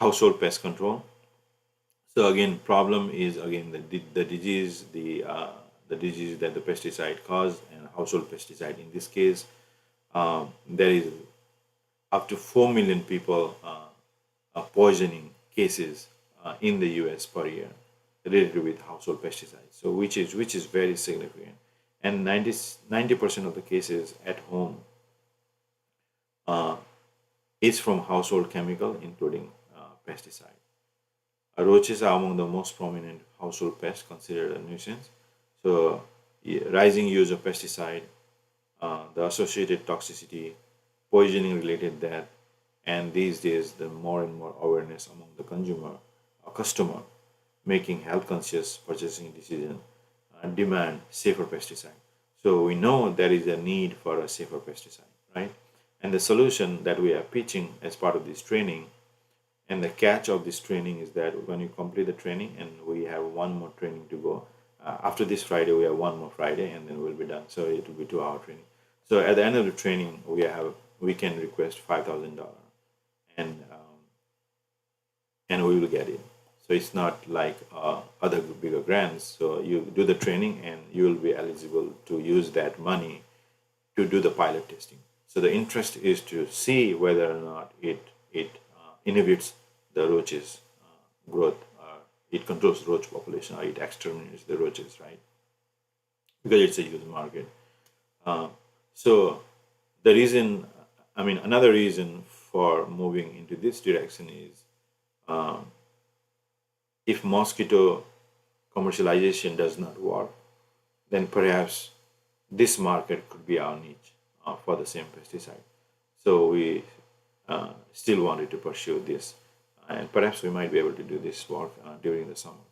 Speaker 1: household pest control. So again, problem is again the disease, the disease that the pesticide caused, and household pesticide. In this case, there is up to 4 million people poisoning cases in the U.S. per year related with household pesticides. So which is very significant, and 90% of the cases at home is from household chemical, including pesticide. Roaches are among the most prominent household pests considered a nuisance. So, rising use of pesticide, the associated toxicity, poisoning related death, and these days the more and more awareness among the customer, making health conscious purchasing decision and demand safer pesticide. So we know there is a need for a safer pesticide, right? And the solution that we are pitching as part of this training, and the catch of this training is that when you complete the training, and we have one more training to go. After this Friday, we have one more Friday, and then we'll be done. So it will be 2 hour training. So at the end of the training, we can request $5,000, and and we will get it. So it's not like other bigger grants. So you do the training, and you will be eligible to use that money to do the pilot testing. So the interest is to see whether or not it inhibits the roaches growth, it controls roach population, or it exterminates the roaches, right? Because it's a huge market. So the reason, I mean, another reason for moving into this direction is if mosquito commercialization does not work, then perhaps this market could be our niche for the same pesticide. So we still wanted to pursue this, and perhaps we might be able to do this work during the summer.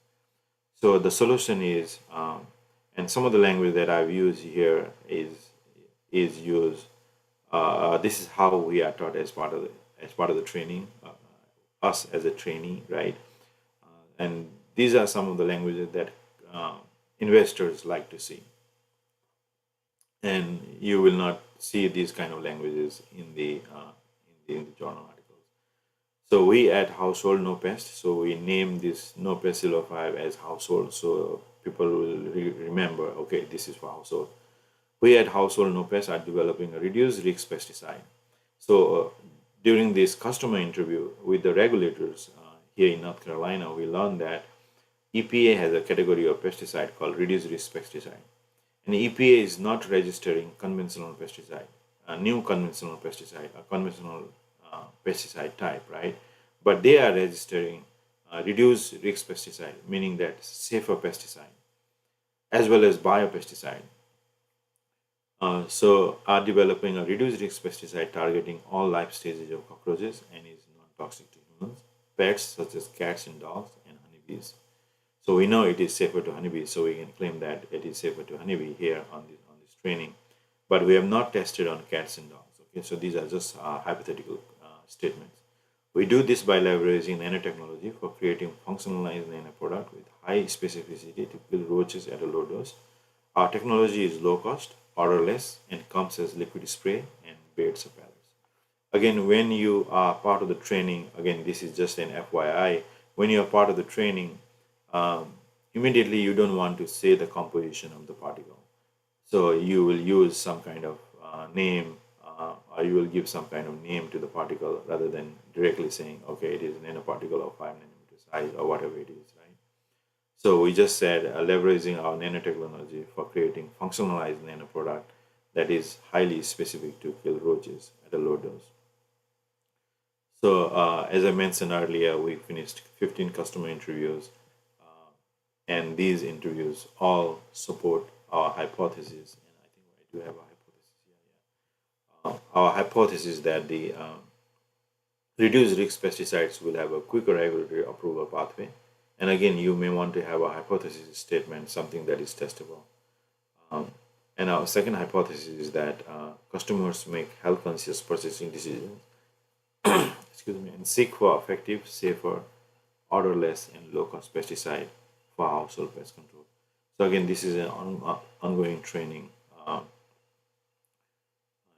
Speaker 1: So the solution is, and some of the language that I've used here is used. This is how we are taught as part of the training, us as a trainee, right? And these are some of the languages that investors like to see, and you will not see these kind of languages in the journal articles. So we at Household No Pest, so we name this NoPest Silver 5 as household, so people will remember, okay, this is for household. We at Household No Pest are developing a reduced risk pesticide. So during this customer interview with the regulators here in North Carolina, we learned that EPA has a category of pesticide called reduced risk pesticide. And EPA is not registering conventional pesticide, a new conventional pesticide, a conventional pesticide type, right? But they are registering reduced risk pesticide, meaning that safer pesticide, as well as biopesticide. So are developing a reduced risk pesticide targeting all life stages of cockroaches and is non-toxic to humans, pets such as cats and dogs, and honeybees. So we know it is safer to honeybees, so we can claim that it is safer to honeybee here on this training. But we have not tested on cats and dogs. Okay, so these are just hypothetical statements. We do this by leveraging nanotechnology for creating functionalized nano product with high specificity to kill roaches at a low dose. Our technology is low cost, odorless, and comes as liquid spray and bait suppellers. Again, when you are part of the training, again, this is just an FYI, when you are part of the training, immediately you don't want to say the composition of the particle. So you will use some kind of name, or you will give some kind of name to the particle rather than directly saying, okay, it is a nanoparticle of 5 nanometer size or whatever it is, right? So we just said leveraging our nanotechnology for creating functionalized nano product that is highly specific to kill roaches at a low dose. So as I mentioned earlier, we finished 15 customer interviews, and these interviews all support our hypothesis. And I think I do have a hypothesis here. Our hypothesis that the reduced risk pesticides will have a quicker regulatory approval pathway. And again, you may want to have a hypothesis statement, something that is testable. And our second hypothesis is that customers make health conscious purchasing decisions excuse me, and seek for effective, safer, odorless, and low cost pesticide for household pest control. So again, this is an ongoing training,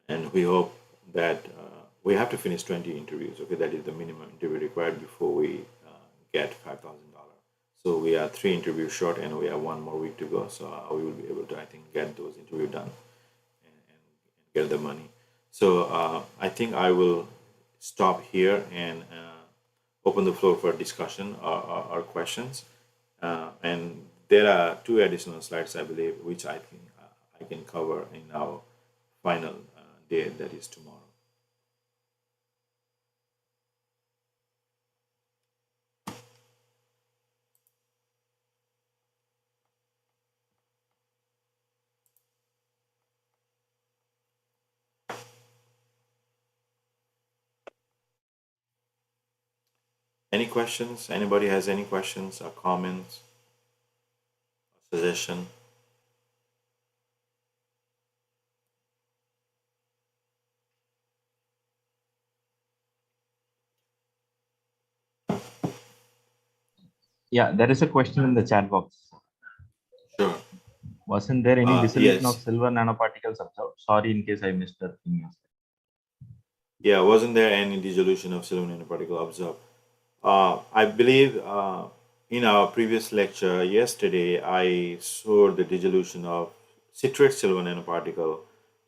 Speaker 1: and we hope that we have to finish 20 interviews. Okay, that is the minimum interview required before we get $5,000. So we are 3 interviews short, and we have 1 more week to go. So we will be able to, I think, get those interviews done and get the money. So I think I will stop here and open the floor for discussion or questions. And there are 2 additional slides, I believe, which I think I can cover in our final day, that is tomorrow. Any questions? Anybody has any questions or comments, or suggestion?
Speaker 2: Yeah, there is a question in the chat box.
Speaker 1: Sure.
Speaker 2: Wasn't there any dissolution of
Speaker 1: Yes.
Speaker 2: silver nanoparticles observed? Sorry in case I missed that thing.
Speaker 1: Yeah, wasn't there any dissolution of silver nanoparticle observed? I believe in our previous lecture yesterday, I showed the dissolution of citrate silver nanoparticle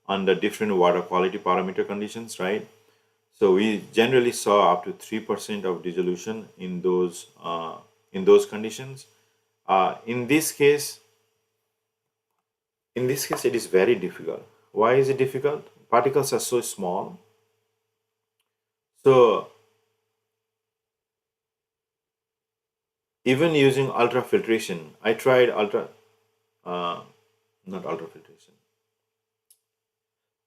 Speaker 1: under different water quality parameter conditions, right? So we generally saw up to 3% of dissolution in those conditions. In this case, it is very difficult. Why is it difficult? Particles are so small. So even using ultrafiltration, I tried not ultrafiltration,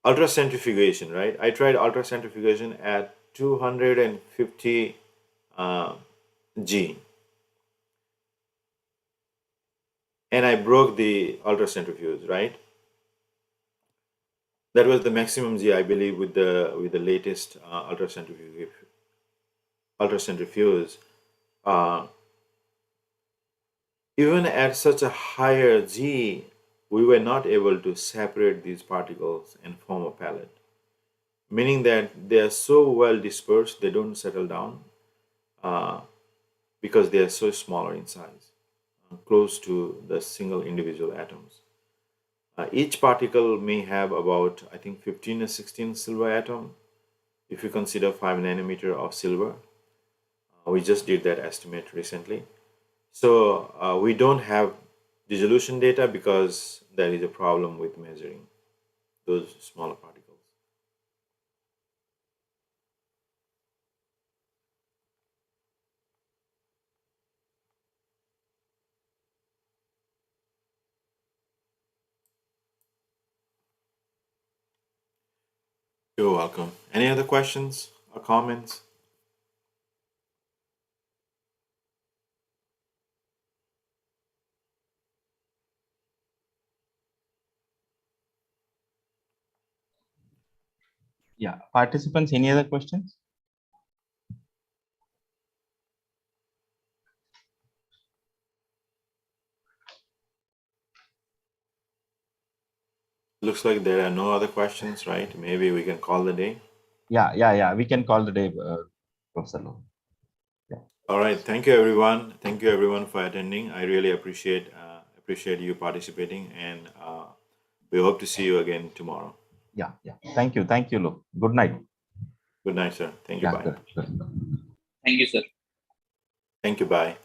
Speaker 1: ultracentrifugation, right? I tried ultracentrifugation at 250 G, and I broke the ultracentrifuge, right? That was the maximum G, I believe, with the latest ultracentrifuge. Uh, Even at such a higher G, we were not able to separate these particles and form a pellet, meaning that they are so well dispersed, they don't settle down uh, because they are so smaller in size, close to the single individual atoms. Each particle may have about, I think, 15 or 16 silver atom if you consider 5 nanometer of silver. We just did that estimate recently. So we don't have dissolution data because there is a problem with measuring those smaller particles. You're welcome. Any other questions or comments?
Speaker 2: Yeah, participants, any other questions?
Speaker 1: Looks like there are no other questions, right? Maybe we can call the day.
Speaker 2: Yeah. We can call the day, Professor Loh. Yeah.
Speaker 1: All right. Thank you, everyone. Thank you, everyone, for attending. I really appreciate you participating, and we hope to see you again tomorrow.
Speaker 2: Yeah. Thank you, Loh. Good night.
Speaker 1: Good night, sir. Thank you.
Speaker 2: Yeah,
Speaker 1: Bye.
Speaker 2: good.
Speaker 3: Thank you, sir.
Speaker 1: Thank you. Bye.